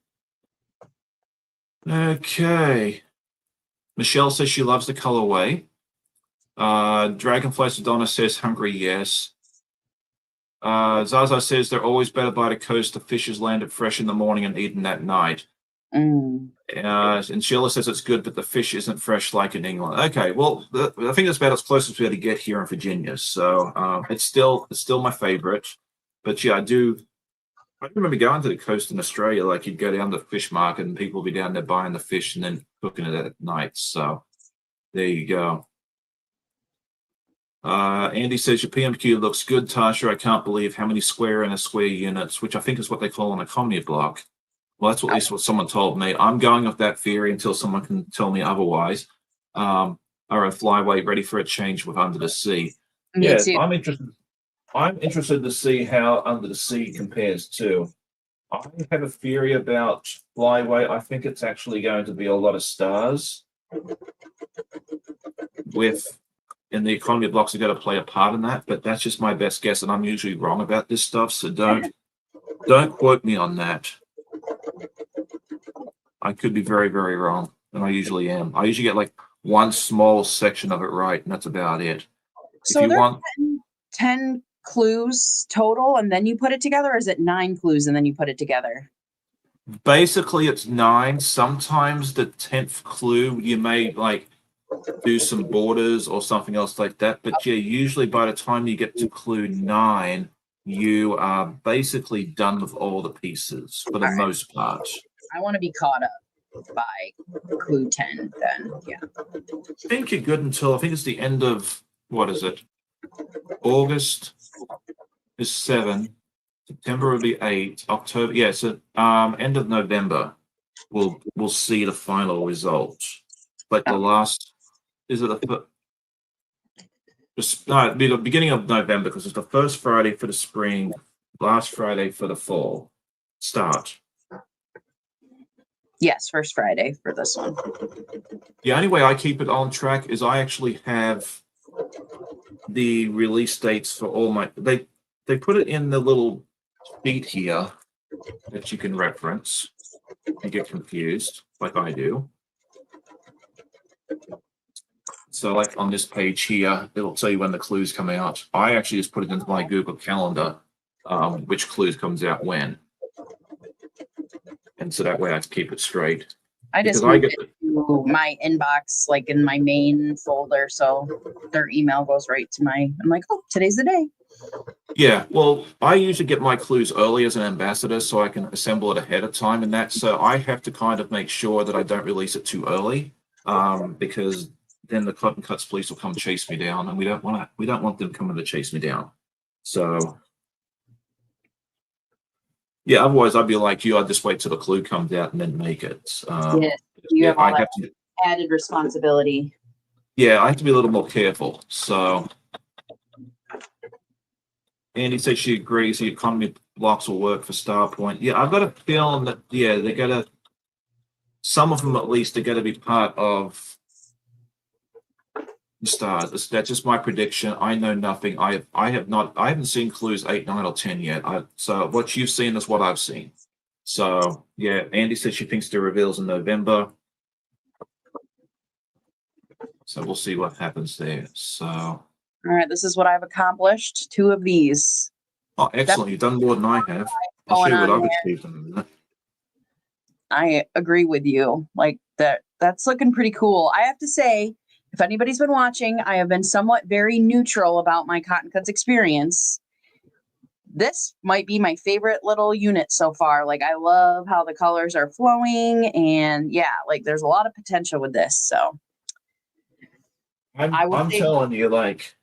S1: Okay. Michelle says she loves the colorway. Dragonfly Sedona says hungry, yes. Zaza says they're always better by the coast. The fish is landed fresh in the morning and eaten that night. And Sheila says it's good, but the fish isn't fresh like in England. Okay, well, I think that's about as close as we had to get here in Virginia. So it's still my favorite. But yeah, I remember going to the coast in Australia. Like, you'd go down to the fish market and people would be down there buying the fish and then cooking it at night. So there you go. Andy says your PMQ looks good, Tasha. I can't believe how many square and a square units, which I think is what they call an economy block. Well, that's at least what someone told me. I'm going off that theory until someone can tell me otherwise. Are a flyweight ready for a change with Under the Sea?
S2: Me too.
S1: I'm interested to see how Under the Sea compares to. I have a theory about flyweight. I think it's actually going to be a lot of stars. And the economy blocks are going to play a part in that, but that's just my best guess, and I'm usually wrong about this stuff, so don't quote me on that. I could be very, very wrong, and I usually am. I usually get like one small section of it right, and that's about it.
S2: So if you want 10 clues total, and then you put it together, or is it 9 clues and then you put it together?
S1: Basically, it's 9. Sometimes the 10th clue, you may like do some borders or something else like that. But yeah, usually by the time you get to clue 9, you are basically done with all the pieces for the most part.
S2: I want to be caught up by clue 10 then. Yeah.
S1: I think you're good until, I think it's the end of, what is it? August is 7. September will be 8. October, yeah, so end of November we'll see the final result. Like the last is it no, it'd be the beginning of November because it's the first Friday for the spring, last Friday for the fall start.
S2: Yes, first Friday for this one.
S1: The only way I keep it on track is I actually have the release dates for all my they put it in the little sheet here that you can reference and get confused like I do. So like on this page here, it'll tell you when the clues come out. I actually just put it into my Google Calendar, which clues comes out when. And so that way I can keep it straight.
S2: I just moved it to my inbox, like in my main folder. So their email goes right to I'm like, oh, today's the day.
S1: Yeah, well, I usually get my clues early as an ambassador so I can assemble it ahead of time and that. So I have to kind of make sure that I don't release it too early, because then the Cotton Cuts police will come chase me down, and we don't want them coming to chase me down. So yeah, otherwise I'd be like you, I'd just wait till the clue comes out and then make it.
S2: You have all that added responsibility.
S1: Yeah, I have to be a little more careful. So Andy said she agrees the economy blocks will work for Starpoint. Yeah, I've got a feeling that they're gonna, some of them at least, are gonna be part of the stars. That's just my prediction. I know nothing. I haven't seen clues 8, 9, or 10 yet. So what you've seen is what I've seen. So yeah, Andy said she thinks the reveal's in November. So we'll see what happens there. So
S2: all right, this is what I've accomplished. 2 of these.
S1: Oh, excellent. You've done more than I have. I'll show you what I've achieved in a minute.
S2: I agree with you. Like that's looking pretty cool. I have to say, if anybody's been watching, I have been somewhat very neutral about my Cotton Cuts experience. This might be my favorite little unit so far. Like, I love how the colors are flowing, and yeah, like there's a lot of potential with this. So
S1: I'm telling you, like,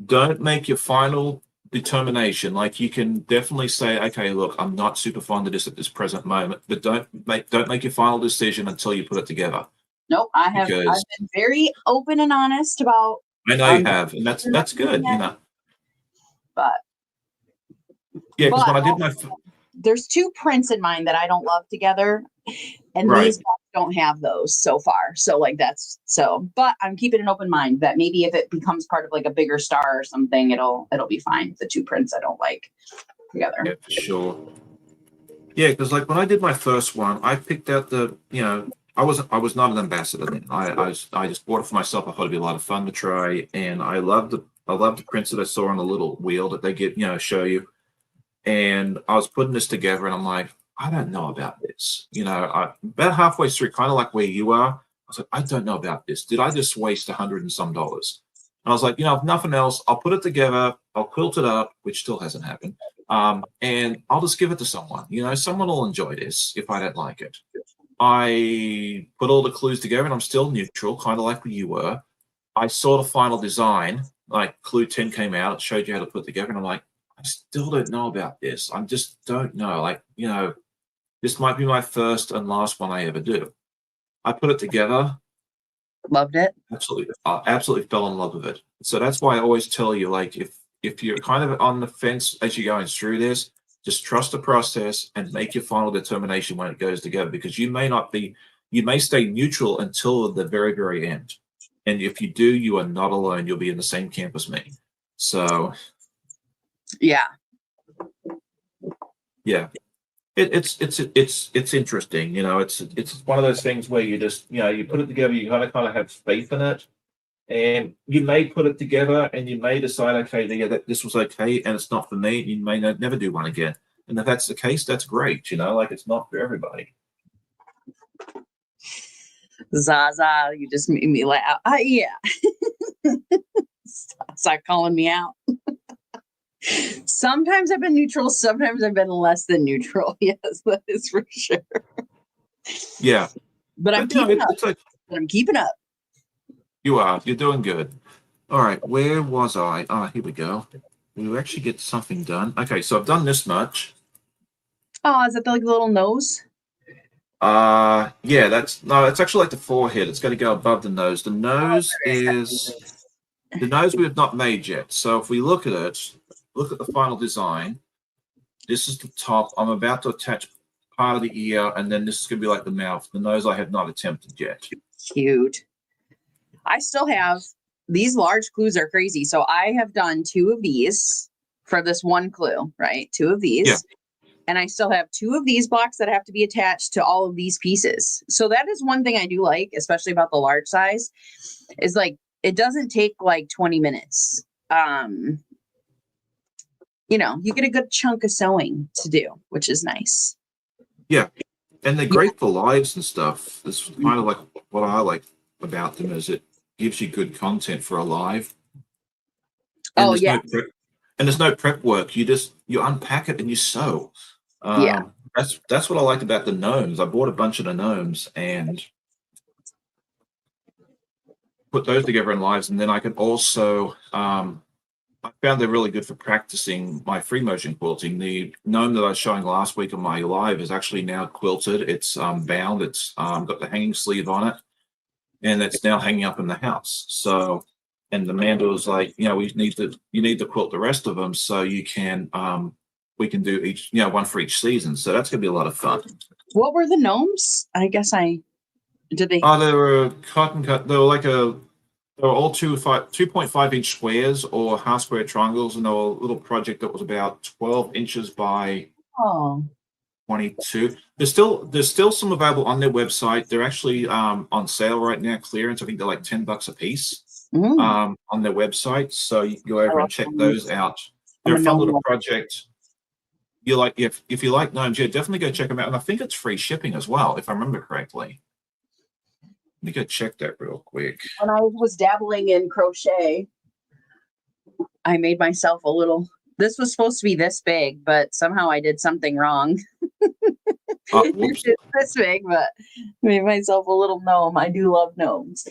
S1: don't make your final determination. Like, you can definitely say, okay, look, I'm not super fond of this at this present moment, but don't make your final decision until you put it together.
S2: Nope, I've been very open and honest about.
S1: I know you have, and that's good, you know.
S2: But
S1: yeah, because when I did my,
S2: there's 2 prints in mind that I don't love together, and these don't have those so far. So like but I'm keeping an open mind that maybe if it becomes part of like a bigger star or something, it'll be fine. The 2 prints I don't like together.
S1: Yeah, for sure. Yeah, because like when I did my first one, I picked out I was not an ambassador then. I just bought it for myself. I thought it'd be a lot of fun to try, and I loved the prints that I saw on the little wheel that they show you. And I was putting this together, and I'm like, I don't know about this. About halfway through, kind of like where you are, I was like, I don't know about this. Did I just waste $100 and some? And I was like, if nothing else, I'll put it together, I'll quilt it up, which still hasn't happened, and I'll just give it to someone. Someone will enjoy this if I don't like it. I put all the clues together, and I'm still neutral, kind of like where you were. I saw the final design, like clue 10 came out, it showed you how to put it together, and I'm like, I still don't know about this. I just don't know. Like, this might be my first and last one I ever do. I put it together.
S2: Loved it.
S1: Absolutely. I absolutely fell in love with it. So that's why I always tell you, like, if you're kind of on the fence as you're going through this, just trust the process and make your final determination when it goes together, because you may stay neutral until the very, very end. And if you do, you are not alone. You'll be in the same camp as me. So
S2: yeah.
S1: It's interesting. It's one of those things where you just, you put it together, you kind of have faith in it, and you may put it together and you may decide, okay, that this was okay and it's not for me. You may never do one again. And if that's the case, that's great. Like, it's not for everybody.
S2: Zaza, you just made me laugh. Yeah. Stop calling me out. Sometimes I've been neutral. Sometimes I've been less than neutral. Yes, that is for sure.
S1: Yeah.
S2: But I'm keeping up. I'm keeping up.
S1: You are. You're doing good. All right. Where was I? Here we go. We actually get something done. Okay, so I've done this much.
S2: Oh, is that the little nose?
S1: Yeah, it's actually like the forehead. It's going to go above the nose.
S2: Oh,
S1: The nose we have not made yet. So if we look at it, look at the final design. This is the top. I'm about to attach part of the ear, and then this is going to be like the mouth. The nose I have not attempted yet.
S2: cute. I still have these large clues are crazy. So I have done 2 of these for this one clue, right? 2 of these.
S1: Yeah.
S2: And I still have 2 of these blocks that have to be attached to all of these pieces. So that is one thing I do like, especially about the large size, is like it doesn't take like 20 minutes. You get a good chunk of sewing to do, which is nice.
S1: Yeah. And they're
S2: Yeah.
S1: great for lives and stuff. This is kind of like what I like about them is it gives you good content for a live. And
S2: Oh yeah.
S1: There's no prep work. You unpack it and you sew.
S2: Yeah.
S1: That's what I liked about the gnomes. I bought a bunch of the gnomes and put those together in lives, and then I could also I found they're really good for practicing my free motion quilting. The gnome that I was showing last week on my live is actually now quilted. It's bound. It's got the hanging sleeve on it, and it's now hanging up in the house. So, and the Amanda was like, you need to quilt the rest of them so you can we can do each one for each season. So that's gonna be a lot of fun.
S2: What were the gnomes? I guess did they?
S1: Oh, they were cotton cut. They were all 2.5 inch squares or half square triangles, and they were a little project that was about 12 inches by
S2: Oh.
S1: 22. There's still some available on their website. They're actually on sale right now, clearance. I think they're like $10 a piece on their website. So you can go over and check those out. They're a fun little project. You like if you like gnomes, yeah, definitely go check them out. And I think it's free shipping as well, if I remember correctly. Let me go check that real quick.
S2: When I was dabbling in crochet, I made myself a little. This was supposed to be this big, but somehow I did something wrong.
S1: Whoops.
S2: It's this big, but made myself a little gnome. I do love gnomes.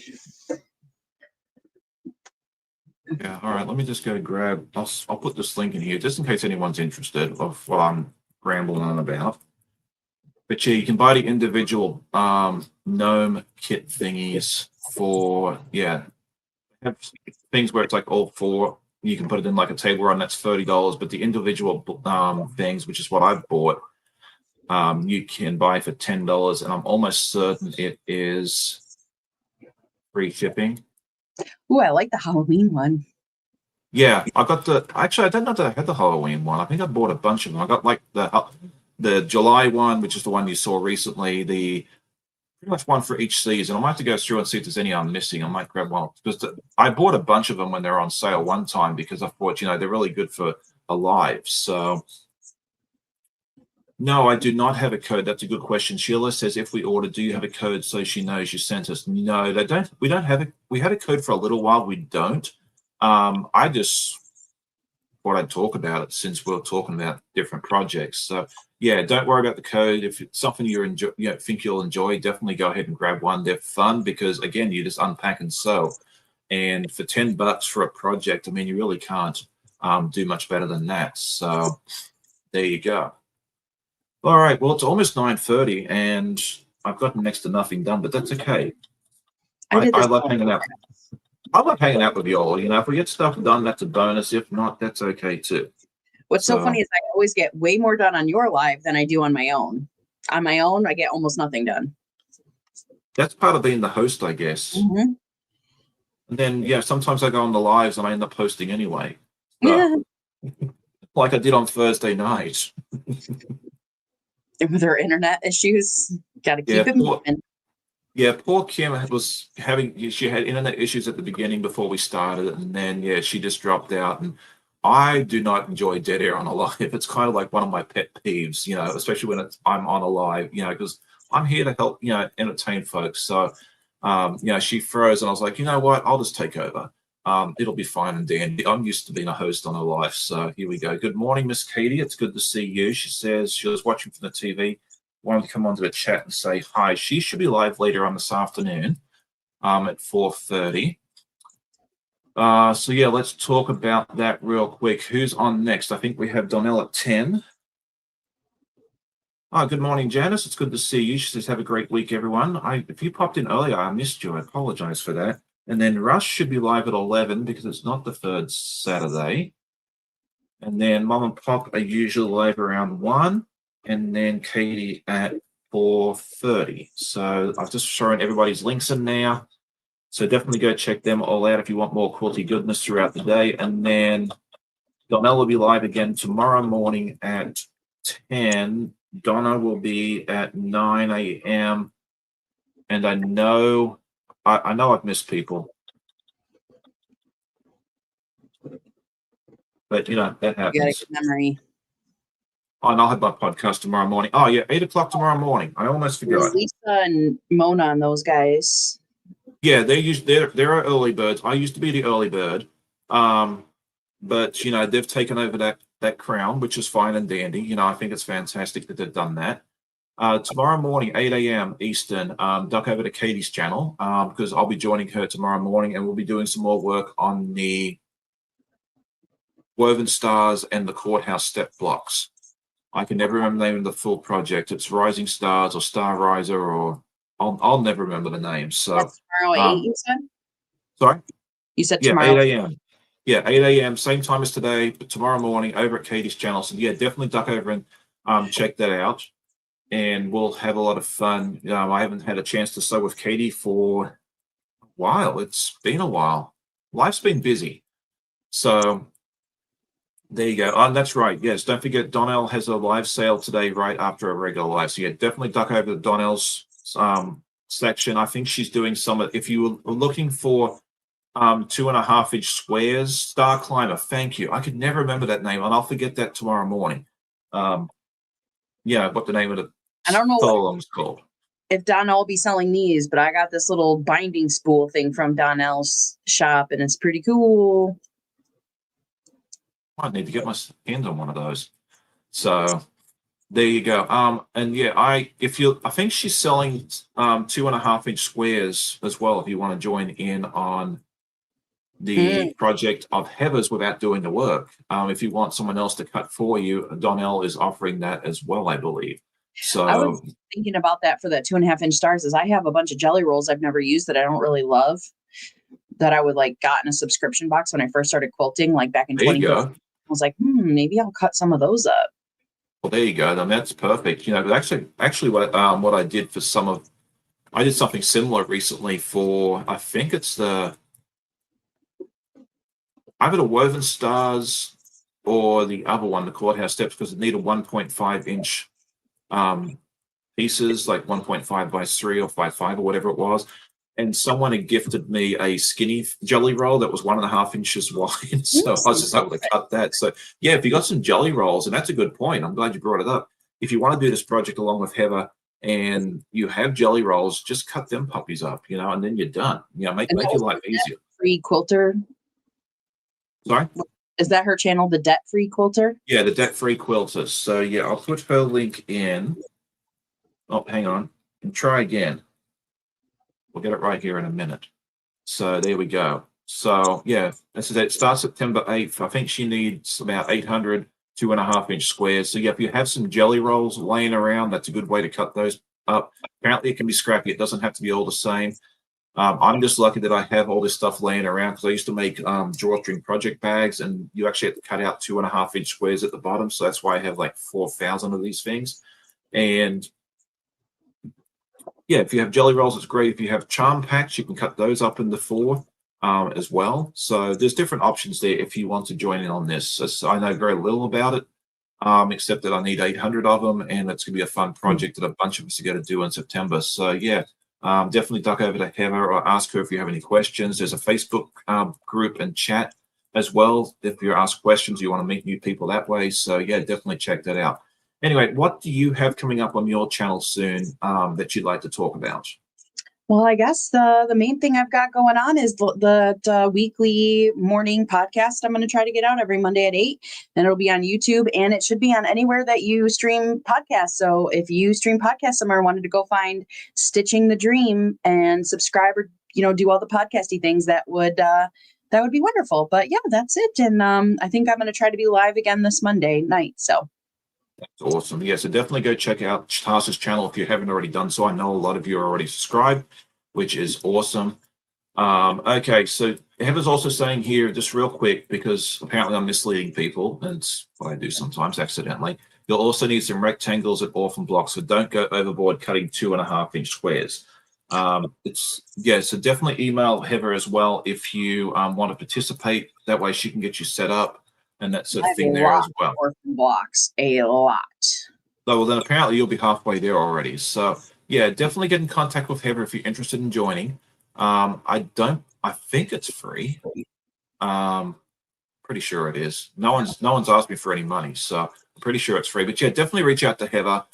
S1: Yeah, all right. Let me just go grab. I'll put this link in here just in case anyone's interested of what I'm rambling on about. But yeah, you can buy the individual gnome kit thingies for have things where it's like all 4. You can put it in like a table run. That's $30. But the individual things, which is what I've bought, you can buy for $10, and I'm almost certain it is free shipping.
S2: Ooh, I like the Halloween one.
S1: Yeah, I got actually I don't know that I had the Halloween one. I think I bought a bunch of them. I got like the July one, which is the one you saw recently, the pretty much one for each season. I might have to go through and see if there's any I'm missing. I might grab one because I bought a bunch of them when they were on sale one time because I thought, they're really good for a live. So no, I do not have a code. That's a good question. Sheila says, if we order, do you have a code so she knows you sent us? No, they don't. We don't have we had a code for a little while. We don't. I just thought I'd talk about it since we're talking about different projects. So yeah, don't worry about the code. If it's something think you'll enjoy, definitely go ahead and grab one. They're fun because again, you just unpack and sew. And for $10 for a project, I mean, you really can't do much better than that. So there you go. All right. Well, it's almost 9:30, and I've gotten next to nothing done, but that's okay. I love hanging out. I love hanging out with you all. If we get stuff done, that's a bonus. If not, that's okay too.
S2: What's so funny is I always get way more done on your live than I do on my own. On my own, I get almost nothing done.
S1: That's part of being the host, I guess.
S2: Mm-hmm.
S1: And then, sometimes I go on the lives and I end up hosting anyway. So, like I did on Thursday night.
S2: With her internet issues, got to keep it moving.
S1: Yeah, poor Kim she had internet issues at the beginning before we started, and then she just dropped out. And I do not enjoy dead air on a live. It's kind of like one of my pet peeves, especially when I'm on a live, because I'm here to help, entertain folks. So, she froze, and I was like, you know what? I'll just take over. It'll be fine and dandy. I'm used to being a host on a live, so here we go. Good morning, Miss Katie. It's good to see you. She says she was watching from the TV. Wanted to come onto the chat and say hi. She should be live later on this afternoon at 4:30. So yeah, let's talk about that real quick. Who's on next? I think we have Donnell at 10. Oh, good morning, Janice. It's good to see you. She says, have a great week, everyone. If you popped in earlier, I missed you. I apologize for that. And then Rush should be live at 11 because it's not the third Saturday. And then Mom and Pop are usually live around 1. And then Katie at 4:30. So I've just thrown everybody's links in there. So definitely go check them all out if you want more quality goodness throughout the day. And then Donnell will be live again tomorrow morning at 10. Donna will be at 9 a.m. And I know I've missed people, but that
S2: You got a
S1: happens.
S2: good memory.
S1: Oh, and I'll have my podcast tomorrow morning. Oh yeah, 8 o'clock tomorrow morning. I almost forgot.
S2: Lisa and Mona and those guys.
S1: Yeah, they're early birds. I used to be the early bird, but they've taken over that crown, which is fine and dandy. I think it's fantastic that they've done that. Tomorrow morning, 8 a.m. Eastern, duck over to Katie's channel because I'll be joining her tomorrow morning, and we'll be doing some more work on the woven stars and the courthouse step blocks. I can never remember the name of the full project. It's Rising Stars or Star Riser, or I'll never remember the name. So
S2: That's tomorrow at 8, you said?
S1: Sorry?
S2: You said
S1: Yeah,
S2: tomorrow.
S1: 8 a.m. Yeah, 8 a.m. Same time as today, but tomorrow morning over at Katie's channel. So yeah, definitely duck over and check that out. And we'll have a lot of fun. I haven't had a chance to sew with Katie for a while. It's been a while. Life's been busy. So there you go. Oh, that's right. Yes, don't forget Donnell has a live sale today right after a regular live. So yeah, definitely duck over to Donnell's section. I think she's doing some. If you were looking for 2.5-inch squares, Star Climber. Thank you. I could never remember that name, and I'll forget that tomorrow morning. What the name of the
S2: I don't know
S1: was called.
S2: if Donnell will be selling these, but I got this little binding spool thing from Donnell's shop, and it's pretty cool.
S1: I need to get my hands on one of those. So there you go. And yeah, I think she's selling 2.5-inch squares as well. If you want to join in on the project of Heather's without doing the work. If you want someone else to cut for you, Donnell is offering that as well, I believe. So
S2: I was thinking about that for that 2.5-inch stars. Is I have a bunch of jelly rolls I've never used that I don't really love, that I would got in a subscription box when I first started quilting, like back in 2012. I was like, maybe I'll cut some of those up.
S1: Well, there you go. Then that's perfect. Actually, what I did for I did something similar recently for, I think it's either the Woven Stars or the other one, the Courthouse Steps, because it needed 1.5-inch pieces, like 1.5 by 3 or 5 or whatever it was. And someone had gifted me a skinny jelly roll that was 1.5 inches wide. So I was just able to cut that. So yeah, if you got some jelly rolls, and that's a good point, I'm glad you brought it up. If you want to do this project along with Heather and you have jelly rolls, just cut them puppies up, and then you're done. Make your life easier.
S2: Free quilter.
S1: Sorry?
S2: Is that her channel, the Debt-Free Quilter?
S1: Yeah, the Debt-Free Quilter. So yeah, I'll put her link in. Oh, hang on. And try again. We'll get it right here in a minute. So there we go. So yeah, it starts September 8th. I think she needs about 800 2.5-inch squares. So yeah, if you have some jelly rolls laying around, that's a good way to cut those up. Apparently it can be scrappy. It doesn't have to be all the same. I'm just lucky that I have all this stuff laying around because I used to make drawstring project bags, and you actually have to cut out 2.5-inch squares at the bottom. So that's why I have like 4,000 of these things. And yeah, if you have jelly rolls, it's great. If you have charm packs, you can cut those up into 4 as well. So there's different options there if you want to join in on this. So I know very little about it, except that I need 800 of them, and it's going to be a fun project that a bunch of us are going to do in September. So yeah. Definitely duck over to Heather or ask her if you have any questions. There's a Facebook group and chat as well. If you ask questions, you want to meet new people that way. So yeah, definitely check that out. Anyway, what do you have coming up on your channel soon that you'd like to talk about?
S2: Well, I guess the main thing I've got going on is the weekly morning podcast I'm going to try to get out every Monday at 8, and it'll be on YouTube, and it should be on anywhere that you stream podcasts. So if you stream podcasts somewhere and wanted to go find Stitching the Dream and subscribe or, do all the podcasty things, that would be wonderful. But yeah, that's it. And I think I'm going to try to be live again this Monday night. So
S1: That's awesome. Yeah, so definitely go check out Tasha's channel if you haven't already done so. I know a lot of you are already subscribed, which is awesome. Okay, so Heather's also saying here, just real quick, because apparently I'm misleading people, and it's what I do sometimes accidentally. You'll also need some rectangles and orphan blocks, so don't go overboard cutting 2.5-inch squares. So definitely email Heather as well if you want to participate. That way she can get you set up and that sort of thing there as well.
S2: Orphan blocks, a lot.
S1: So, well, then apparently you'll be halfway there already. So yeah, definitely get in contact with Heather if you're interested in joining. I think it's free. Pretty sure it is. No one's asked me for any money, so I'm pretty sure it's free. But yeah, definitely reach out to Heather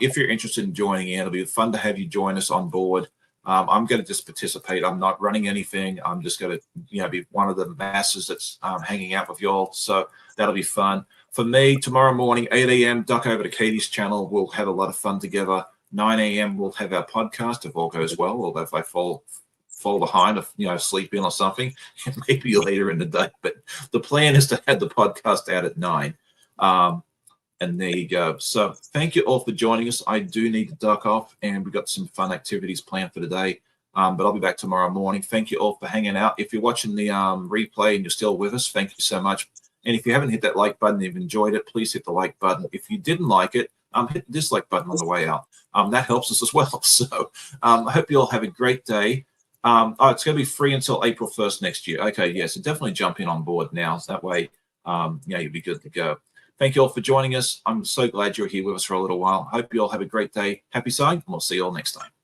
S1: if you're interested in joining in. It'll be fun to have you join us on board. I'm going to just participate. I'm not running anything. I'm just going to, be one of the masses that's hanging out with y'all. So that'll be fun. For me, tomorrow morning, 8 a.m., duck over to Katie's channel. We'll have a lot of fun together. 9 a.m., we'll have our podcast if all goes well. Although if I fall behind, sleep in or something, maybe later in the day. But the plan is to have the podcast out at 9. And there you go. So thank you all for joining us. I do need to duck off, and we've got some fun activities planned for today. But I'll be back tomorrow morning. Thank you all for hanging out. If you're watching the replay and you're still with us, thank you so much. And if you haven't hit that like button, you've enjoyed it, please hit the like button. If you didn't like it, hit the dislike button on the way out. That helps us as well. So I hope you all have a great day. It's going to be free until April 1st next year. Okay, yeah, so definitely jump in on board now. So that way, you'll be good to go. Thank you all for joining us. I'm so glad you're here with us for a little while. Hope you all have a great day. Happy sewing, and we'll see you all next time.